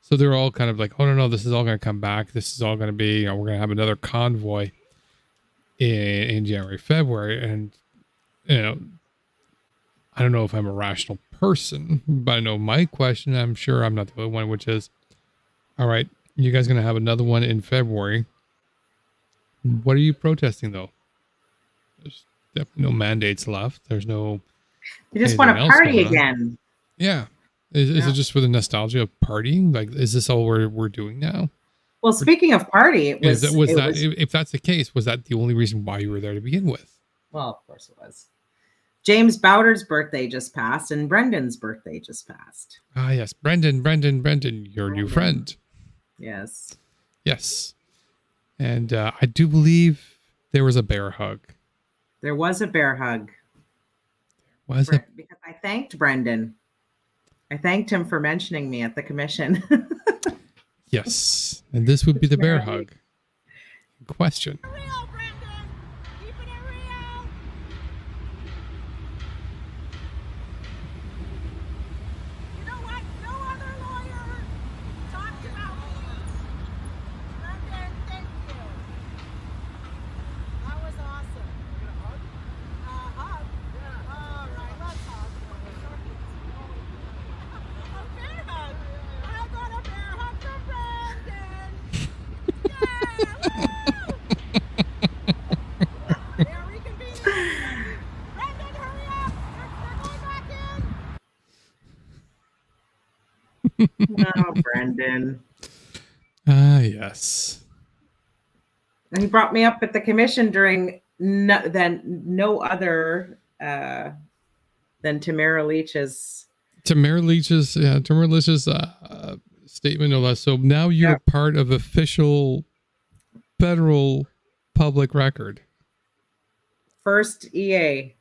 So they're all kind of like, oh, no, this is all going to come back. This is all going to be, we're going to have another convoy in January, February. And, I don't know if I'm a rational person, but I know my question, I'm sure I'm not the only one, which is, all right, you guys going to have another one in February. What are you protesting, though? There's definitely no mandates left. There's no... You just want to party again. Yeah. Is it just for the nostalgia of partying? Like, is this all we're doing now? Well, speaking of party, if that's the case, was that the only reason why you were there to begin with? Well, of course it was. James Bowder's birthday just passed, and Brendan's birthday just passed. Ah, yes. Brendan, your new friend. Yes. Yes. And I do believe there was a bear hug. There was a bear hug. Was it? Because I thanked Brendan. I thanked him for mentioning me at the commission. Yes. And this would be the bear hug. Question. Real, Brendan. Keeping it real. You know what? No other lawyer talked about me. Brendan, thank you. That was awesome. You gonna hug? Hug? Yeah. All right, let's hug. A bear hug. I got a bear hug from Brendan. Yeah! Woo! They're reconvening. Brendan, hurry up! They're going back in. Oh, Brendan. Ah, yes. And he brought me up at the commission during no other than Tamara Leach's. Tamara Leach's statement of us. So now you're part of official federal public record. First EA.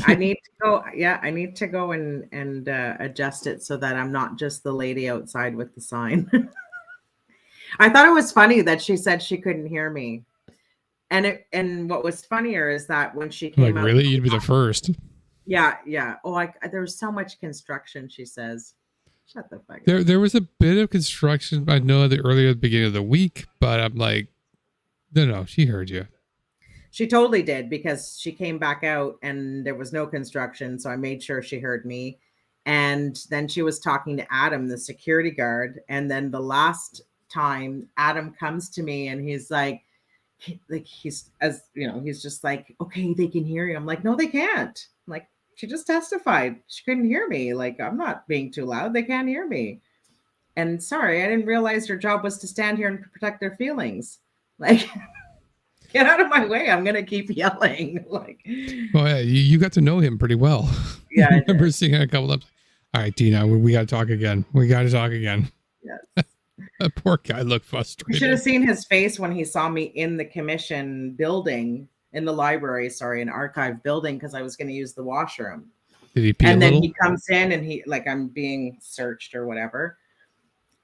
I need to go. Yeah, I need to go and adjust it so that I'm not just the lady outside with the sign. I thought it was funny that she said she couldn't hear me, and what was funnier is that when she came out, really, you'd be the first. Yeah. Oh, there was so much construction. She says, "Shut the fuck up." There was a bit of construction. I know at the beginning of the week, but I'm like, no, she heard you. She totally did, because she came back out and there was no construction. So I made sure she heard me. And then she was talking to Adam, the security guard. And then the last time Adam comes to me and he's like he's just like, okay, they can hear you. I'm like, no, they can't. I'm like, she just testified. She couldn't hear me. Like, I'm not being too loud. They can't hear me. And sorry, I didn't realize your job was to stand here and protect their feelings. Like, get out of my way. I'm going to keep yelling. Like, oh, yeah, you got to know him pretty well. Yeah. I remember seeing it a couple of times. All right, Deana, we got to talk again. Yes. That poor guy looked frustrated. You should have seen his face when he saw me in the commission building, in the library, an archive building, because I was going to use the washroom. Did he pee and a then little? He comes in and he, like, I'm being searched or whatever,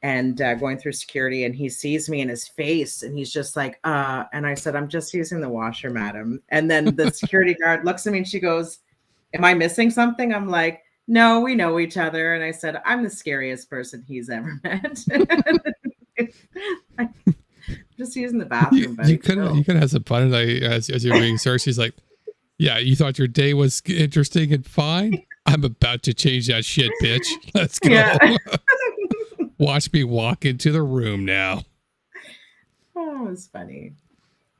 and going through security, and he sees me in his face and he's just like, and I said, I'm just using the washer, madam. And then the security guard looks at me and she goes, am I missing something? I'm like, no, we know each other. And I said, I'm the scariest person he's ever met. Just using the bathroom. You could have some fun as you're being searched. He's like, yeah, you thought your day was interesting and fine? I'm about to change that shit, bitch. Let's go. Yeah. Watch me walk into the room now. Oh, it was funny.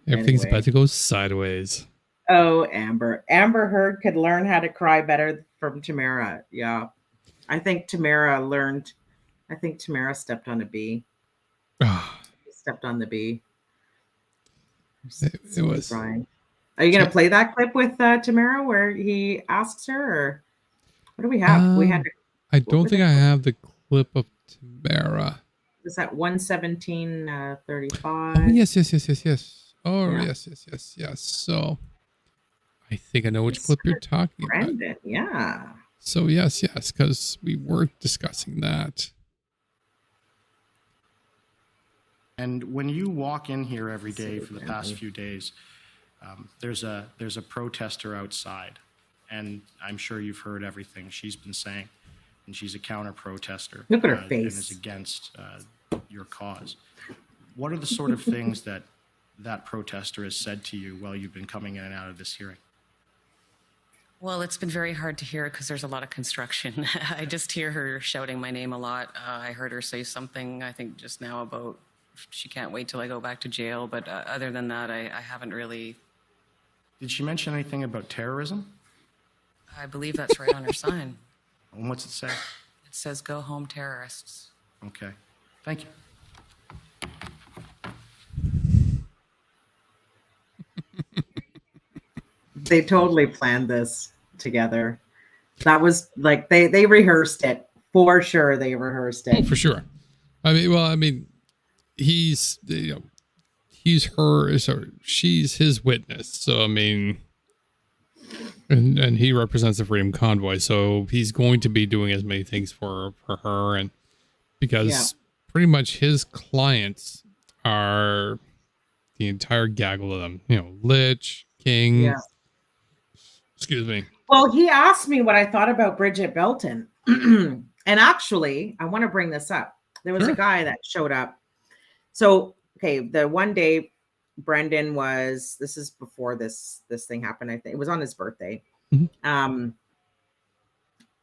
Everything's about to go sideways. Oh, Amber. Amber Heard could learn how to cry better from Tamara. Yeah. I think Tamara stepped on a bee. Stepped on the bee. It was crying. Are you going to play that clip with Tamara where he asks her, or what do we have? I don't think I have the clip of Tamara. Is that 1:17:35? Oh, yes. Oh, yeah. Yes. So I think I know which clip you're talking Brendan, about. Yeah. So yes, because we were discussing that. And when you walk in here every day for the past few days, there's a protester outside, and I'm sure you've heard everything she's been saying, and she's a counter-protester. Look at her face. And is against your cause. What are the sort of things that protester has said to you while you've been coming in and out of this hearing? Well, it's been very hard to hear because there's a lot of construction. I just hear her shouting my name a lot. I heard her say something, I think just now, about she can't wait till I go back to jail. But other than that, I haven't really. Did she mention anything about terrorism? I believe that's right on her sign. And what's it say? It says, "Go home, terrorists." Okay. Thank you. They totally planned this together. That was like they rehearsed it for sure. They rehearsed it. Oh, for sure. I mean, he's, you know, she's his witness. So, I mean, and he represents the Freedom Convoy. So he's going to be doing as many things for her. And because pretty much his clients are the entire gaggle of them, you know, Lich, King, excuse me. Well, he asked me what I thought about Bridget Belton. And actually, I want to bring this up. There was a guy that showed up. So, okay, the one day Brendan was, this is before this thing happened, I think. It was on his birthday. Mm-hmm.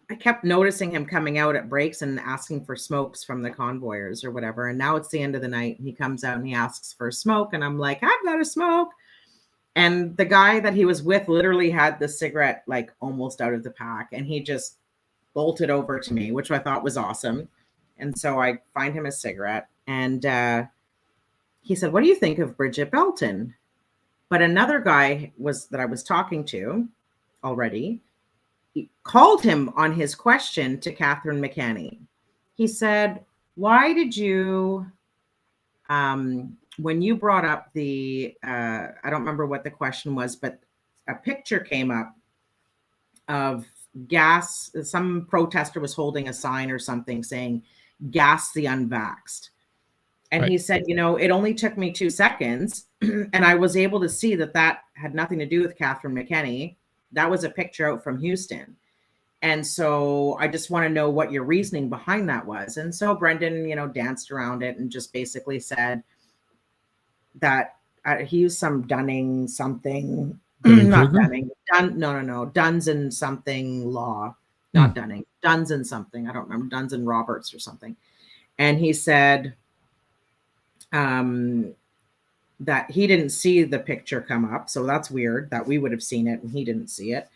I kept noticing him coming out at breaks and asking for smokes from the convoyers or whatever. And now it's the end of the night. And he comes out and he asks for a smoke. And I'm like, I've got a smoke. And the guy that he was with literally had the cigarette like almost out of the pack. And he just bolted over to me, which I thought was awesome. And so I find him a cigarette. And he said, what do you think of Bridget Belton? But another guy that I was talking to already, he called him on his question to Catherine McKenney. He said, why did you, when you brought up the, I don't remember what the question was, but a picture came up of gas. Some protester was holding a sign or something saying, gas the unvaxxed. And he said, you know, it only took me 2 seconds. And I was able to see that had nothing to do with Catherine McKenney. That was a picture out from Houston. And so I just want to know what your reasoning behind that was. And so Brendan, you know, danced around it and just basically said that he used some Dunning something, not Dunning, Duns and something law, not Dunning, Duns and something. I don't remember, Duns and Roberts or something. And he said that he didn't see the picture come up. So that's weird that we would have seen it and he didn't see it.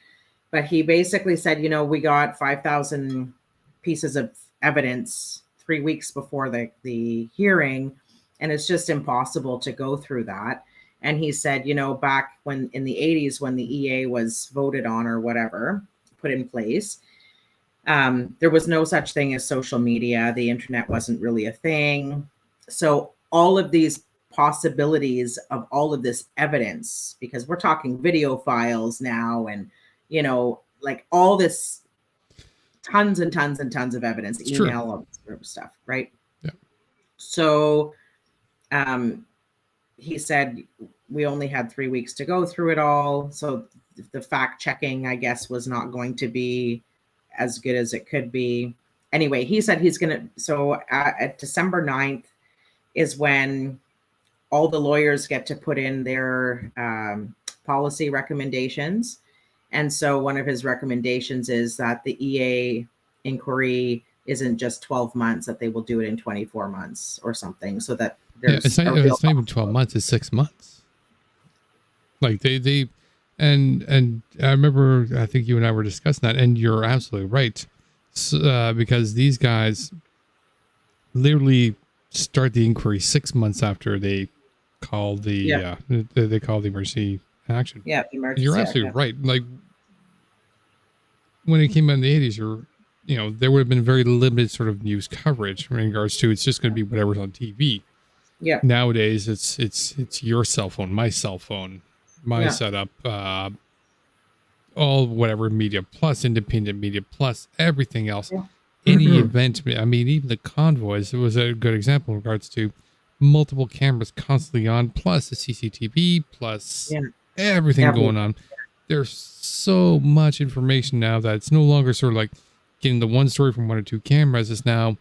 But he basically said, you know, we got 5,000 pieces of evidence 3 weeks before the hearing, and it's just impossible to go through that. And he said, you know, back when in the 80s, when the EA was voted on or whatever, put in place, there was no such thing as social media. The internet wasn't really a thing. So all of these possibilities of all of this evidence, because we're talking video files now and, you know, like all this tons and tons and tons of evidence, it's email stuff, right? Yeah. So he said we only had 3 weeks to go through it all. So the fact checking, I guess, was not going to be as good as it could be. Anyway, he said he's going to, so at December 9th is when all the lawyers get to put in their policy recommendations. And so one of his recommendations is that the EA inquiry isn't just 12 months, that they will do it in 24 months or something, so that there's it's not even 12 months, it's 6 months. Like and I remember, I think you and I were discussing that, and you're absolutely right. So, because these guys literally start the inquiry 6 months after they call the they call the emergency action. Yeah, the emergency. You're absolutely right. Like when it came out in the 80s, you know, there would have been very limited sort of news coverage in regards to it's just going to be whatever's on TV. Yeah. Nowadays, it's your cell phone, my cell phone, my setup, all whatever media plus independent media plus everything else. Yeah. Any event, I mean, even the convoys, it was a good example in regards to multiple cameras constantly on, plus the CCTV, plus everything going on. There's so much information now that it's no longer sort of like getting the one story from 1 or 2 cameras. It's now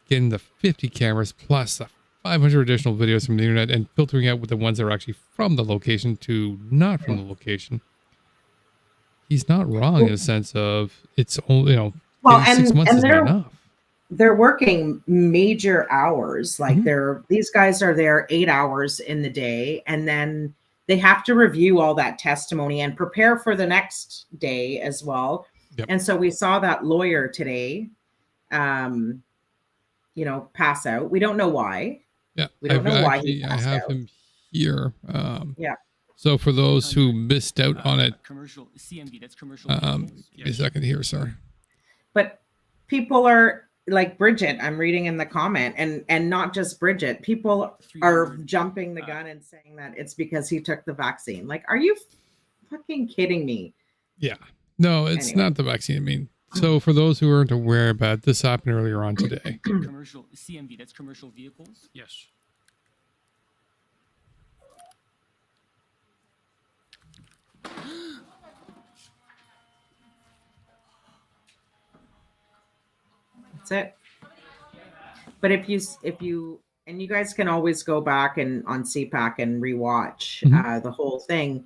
getting the 50 cameras plus the 500 additional videos from the internet and filtering out with the ones that are actually from the location to not from the location. He's not wrong in the sense of it's only, you know, 6 months is not enough. They're working major hours. Like these guys are there 8 hours in the day, and then they have to review all that testimony and prepare for the next day as well. Yep. And so we saw that lawyer today, you know, pass out. We don't know why. Yeah. We don't know why he passed out. I have him here. Yeah. So for those who missed out on it, commercial CMV, that's commercial. a second here, sorry. But people are, like Bridget, I'm reading in the comment, and not just Bridget, people are jumping the gun and saying that it's because he took the vaccine. Like, are you fucking kidding me? Yeah. No, it's Anyway. not the vaccine. I mean, so for those who aren't aware about this happened earlier on today. Commercial CMV, that's commercial vehicles? Yes. That's it. But if you and you guys can always go back and on CPAC and rewatch the whole thing.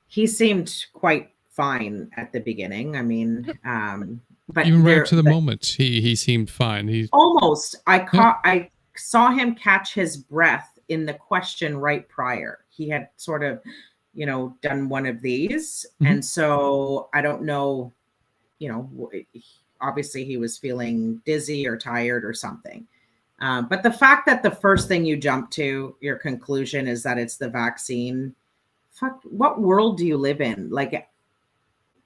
He seemed quite fine at the beginning. I mean, but Even right up to the moment, he seemed fine. He almost. I saw him catch his breath in the question right prior. He had sort of, done one of these, and so I don't know. Obviously he was feeling dizzy or tired or something. But the fact that the first thing you jump to, your conclusion is that it's the vaccine. Fuck, what world do you live in? Like,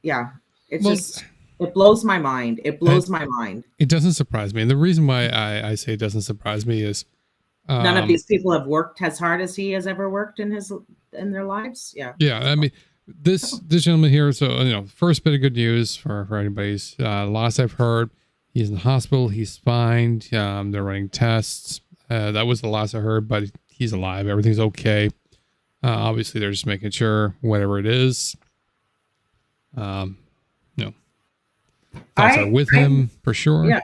yeah, it blows my mind. It blows my mind. It doesn't surprise me. And the reason why I say it doesn't surprise me is none of these people have worked as hard as he has ever worked in their lives. Yeah. Yeah. I mean, this gentleman here. So, first bit of good news for anybody's last I've heard, he's in the hospital. He's fine. They're running tests. That was the last I heard, but he's alive. Everything's okay. Obviously they're just making sure whatever it is, thoughts are with him for sure. Yeah.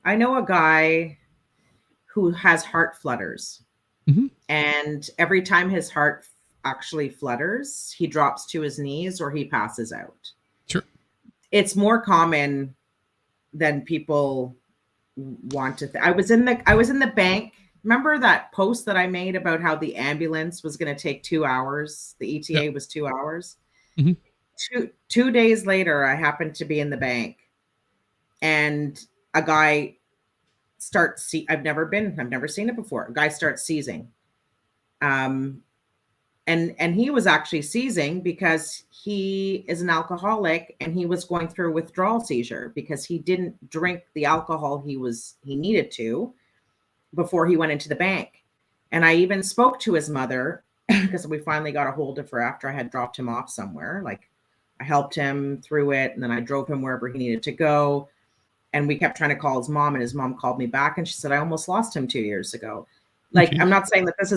I know a guy who has heart flutters, and every time his heart actually flutters, he drops to his knees or he passes out. Sure. It's more common than people want to I was in the bank. Remember that post that I made about how the ambulance was going to take 2 hours? The ETA was 2 hours. 2 days later, I happened to be in the bank, and a guy I've never seen it before. A guy starts seizing. And he was actually seizing because he is an alcoholic, and he was going through a withdrawal seizure because he didn't drink the alcohol he needed to before he went into the bank. And I even spoke to his mother because we finally got a hold of her after I had dropped him off somewhere. Like, I helped him through it, and then I drove him wherever he needed to go. And we kept trying to call his mom, and his mom called me back, and she said, I almost lost him 2 years ago. Like, I'm not saying that this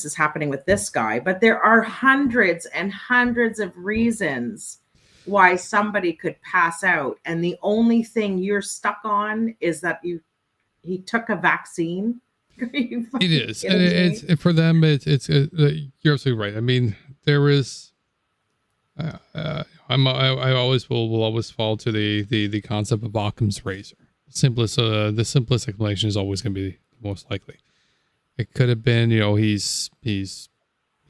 is happening with this guy, but there are hundreds and hundreds of reasons why somebody could pass out. And the only thing you're stuck on is that he took a vaccine. It is. And it's for them. It's you're absolutely right. I mean, there is, I always will always fall to the concept of Occam's razor. The simplest explanation is always going to be the most likely. It could have been, he's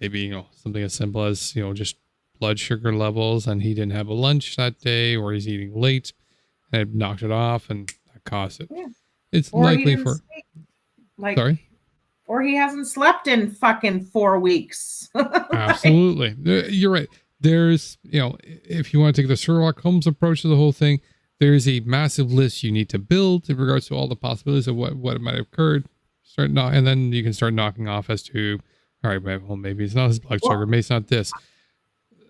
maybe, something as simple as, just blood sugar levels, and he didn't have a lunch that day, or he's eating late and it knocked it off, and that caused it. Yeah. It's or likely for sorry. Or he hasn't slept in fucking 4 weeks. Absolutely. You're right. There's, if you want to take the Sherlock Holmes approach to the whole thing, there's a massive list you need to build in regards to all the possibilities of what might have occurred. And then you can start knocking off as to, all right, well, maybe it's not his blood sugar, maybe it's not this.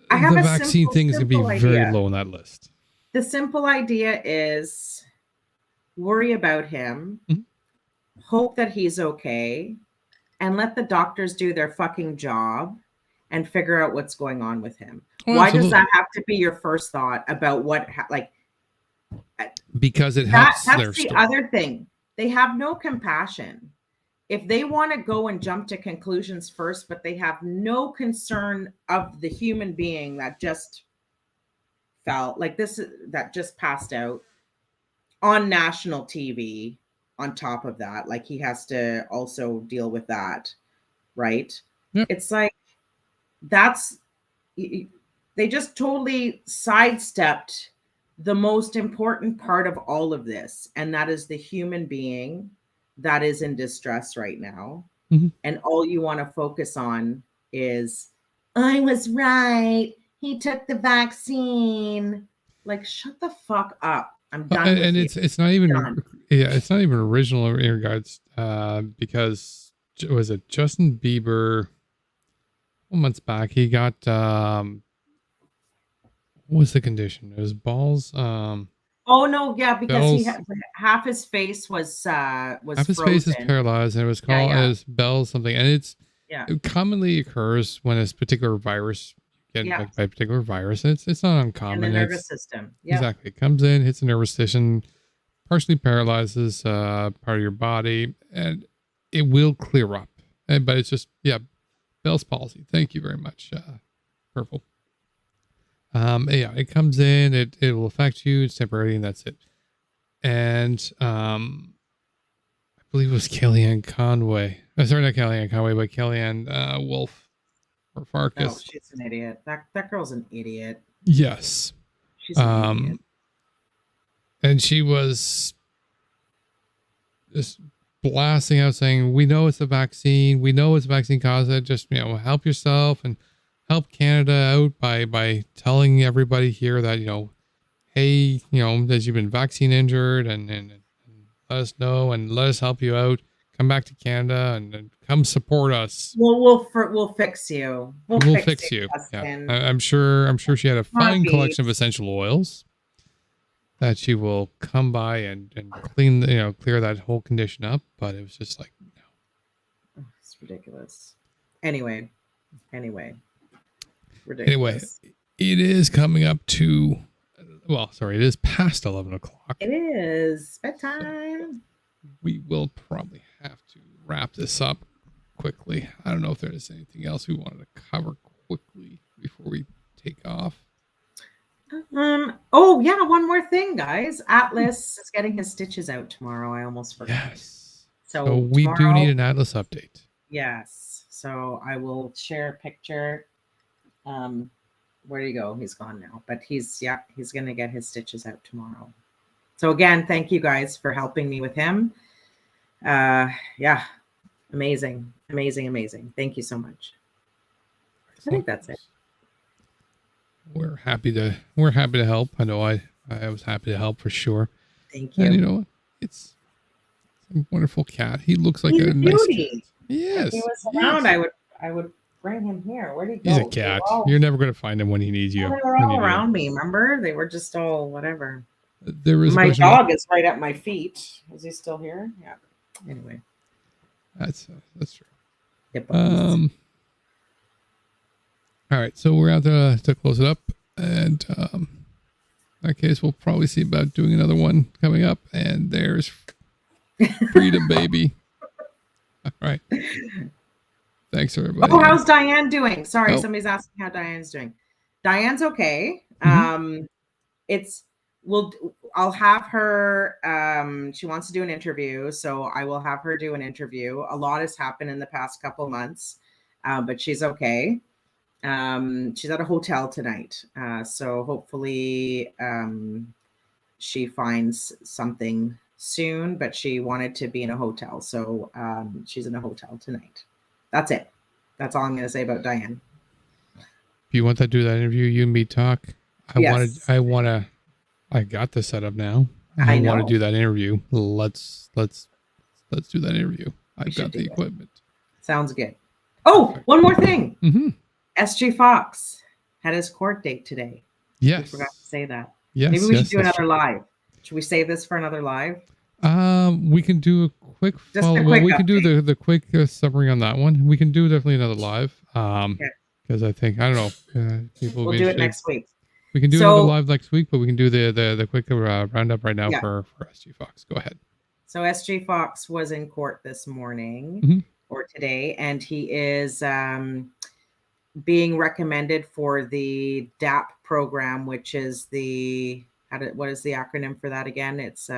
The vaccine thing is going to be very low on that list. The simple idea is worry about him, hope that he's okay, and let the doctors do their fucking job and figure out what's going on with him. Why does that have to be your first thought about because it helps that's their the story. Other thing. They have no compassion. If they want to go and jump to conclusions first, but they have no concern of the human being that just felt like that just passed out on national TV, on top of that, like he has to also deal with that, right? Yep. It's like, they just totally sidestepped the most important part of all of this, and that is the human being that is in distress right now. And all you want to focus on is, I was right, he took the vaccine. Like, shut the fuck up. I'm done with and you. it's not even Done. it's not even original in regards because was it Justin Bieber months back he got what was the condition? It was balls Oh no, yeah, because he Bell's had half his face was half his frozen. face is paralyzed and it was called as Bell's something, and it commonly occurs when a particular virus get infected by a particular virus. It's not uncommon. In the nervous system. Yeah. Exactly. It comes in, hits the nervous system, partially paralyzes part of your body, and it will clear up. But it's just Bell's palsy. Thank you very much, Purple. It comes in, it will affect you, it's temporary, and that's it. And I believe it was Kellyanne Conway. Sorry, not Kellyanne Conway, but Kellyanne Wolf or Farkas. Oh, she's an idiot. That girl's an idiot. Yes. She's an idiot. And she was just blasting out saying, we know it's the vaccine. We know it's the vaccine cause it. Just, help yourself and help Canada out by telling everybody here that, hey, that you've been vaccine injured and let us know and let us help you out. Come back to Canada and come support us. We'll fix you. We'll fix you. Yeah. I'm sure she had a fine collection of essential oils that she will come by and clean, clear that whole condition up. But it was just like, no. It's ridiculous. Anyway. Ridiculous. Anyway, it is coming up to, it is past 11 o'clock. It is bedtime. So we will probably have to wrap this up quickly. I don't know if there's anything else we wanted to cover quickly before we take off. Oh yeah, one more thing, guys. Atlas is getting his stitches out tomorrow. I almost forgot. Yes. So we do need an Atlas update. Yes. So I will share a picture. Where do you go? He's gone now, but he's going to get his stitches out tomorrow. So again, thank you guys for helping me with him. Amazing. Thank you so much. I think that's it. We're happy to help. I know I was happy to help for sure. Thank you. And you know what? It's a wonderful cat. He looks like a nice cat. Yes. If he was around, I would bring him here. Where'd he go? He's a cat. You're never going to find him when he needs you. They were all around me, remember? They were just all whatever. There is my dog is right at my feet. Is he still here? Yeah. Anyway. That's true. Yep. All right, so we're out to close it up, and in that case, we'll probably see about doing another one coming up. And there's Freedom, baby. All right. Thanks, everybody. Oh, how's Diane doing? Sorry, somebody's asking how Diane's doing. Diane's okay. Mm-hmm. I'll have her. She wants to do an interview, so I will have her do an interview. A lot has happened in the past couple months, but she's okay. She's at a hotel tonight, so hopefully she finds something soon. But she wanted to be in a hotel, so she's in a hotel tonight. That's it. That's all I'm going to say about Diane. If you want to do that interview, you and me talk. I got this set up now. I want to do that interview. Let's do that interview. I've got the equipment. Sounds good. Oh, perfect. One more thing. Mm-hmm. SG Fox had his court date today. Yes. We forgot to say that. Yes. Maybe we should do another live. Should we save this for another live? We can do a quick follow. Well, we can do the quick summary on that one. We can do definitely another live. Because I think, I don't know. People we'll do it next week. We can do another live next week, but we can do the quick roundup right now for SG Fox. Go ahead. So SG Fox was in court this morning or today, and he is being recommended for the DAP program, which is what is the acronym for that again? It's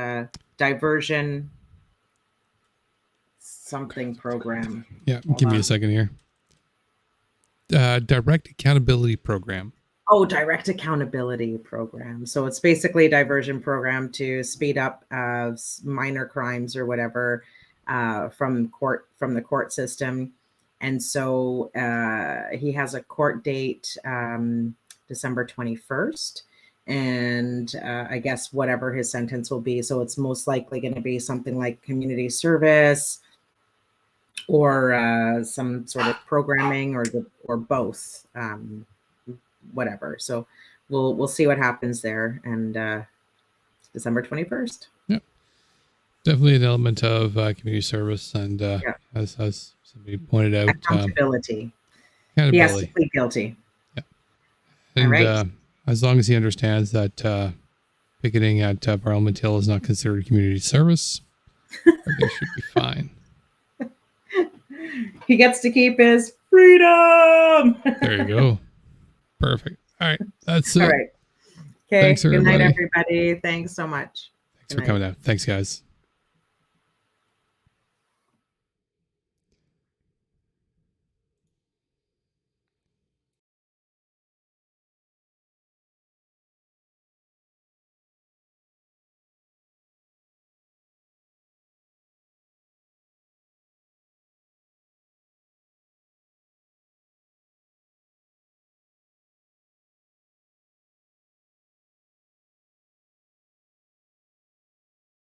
diversion something program. Yeah, give me a second here. Direct accountability program. Oh, direct accountability program. So it's basically a diversion program to speed up minor crimes or whatever from the court system. And so he has a court date December 21st. and I guess whatever his sentence will be. So it's most likely going to be something like community service or some sort of programming or both, whatever. So we'll see what happens there. And December 21st. Yep. Definitely an element of community service, and as somebody pointed out, accountability. Accountability. He has to plead guilty. Yeah. And all right. As long as he understands that picketing at Parliament Hill is not considered community service, everything should be fine. He gets to keep his freedom. There you go. Perfect. All right. That's it. All right. Okay. Thanks, Good night, everybody. everybody. Thanks so much. Thanks for coming out. Thanks, guys.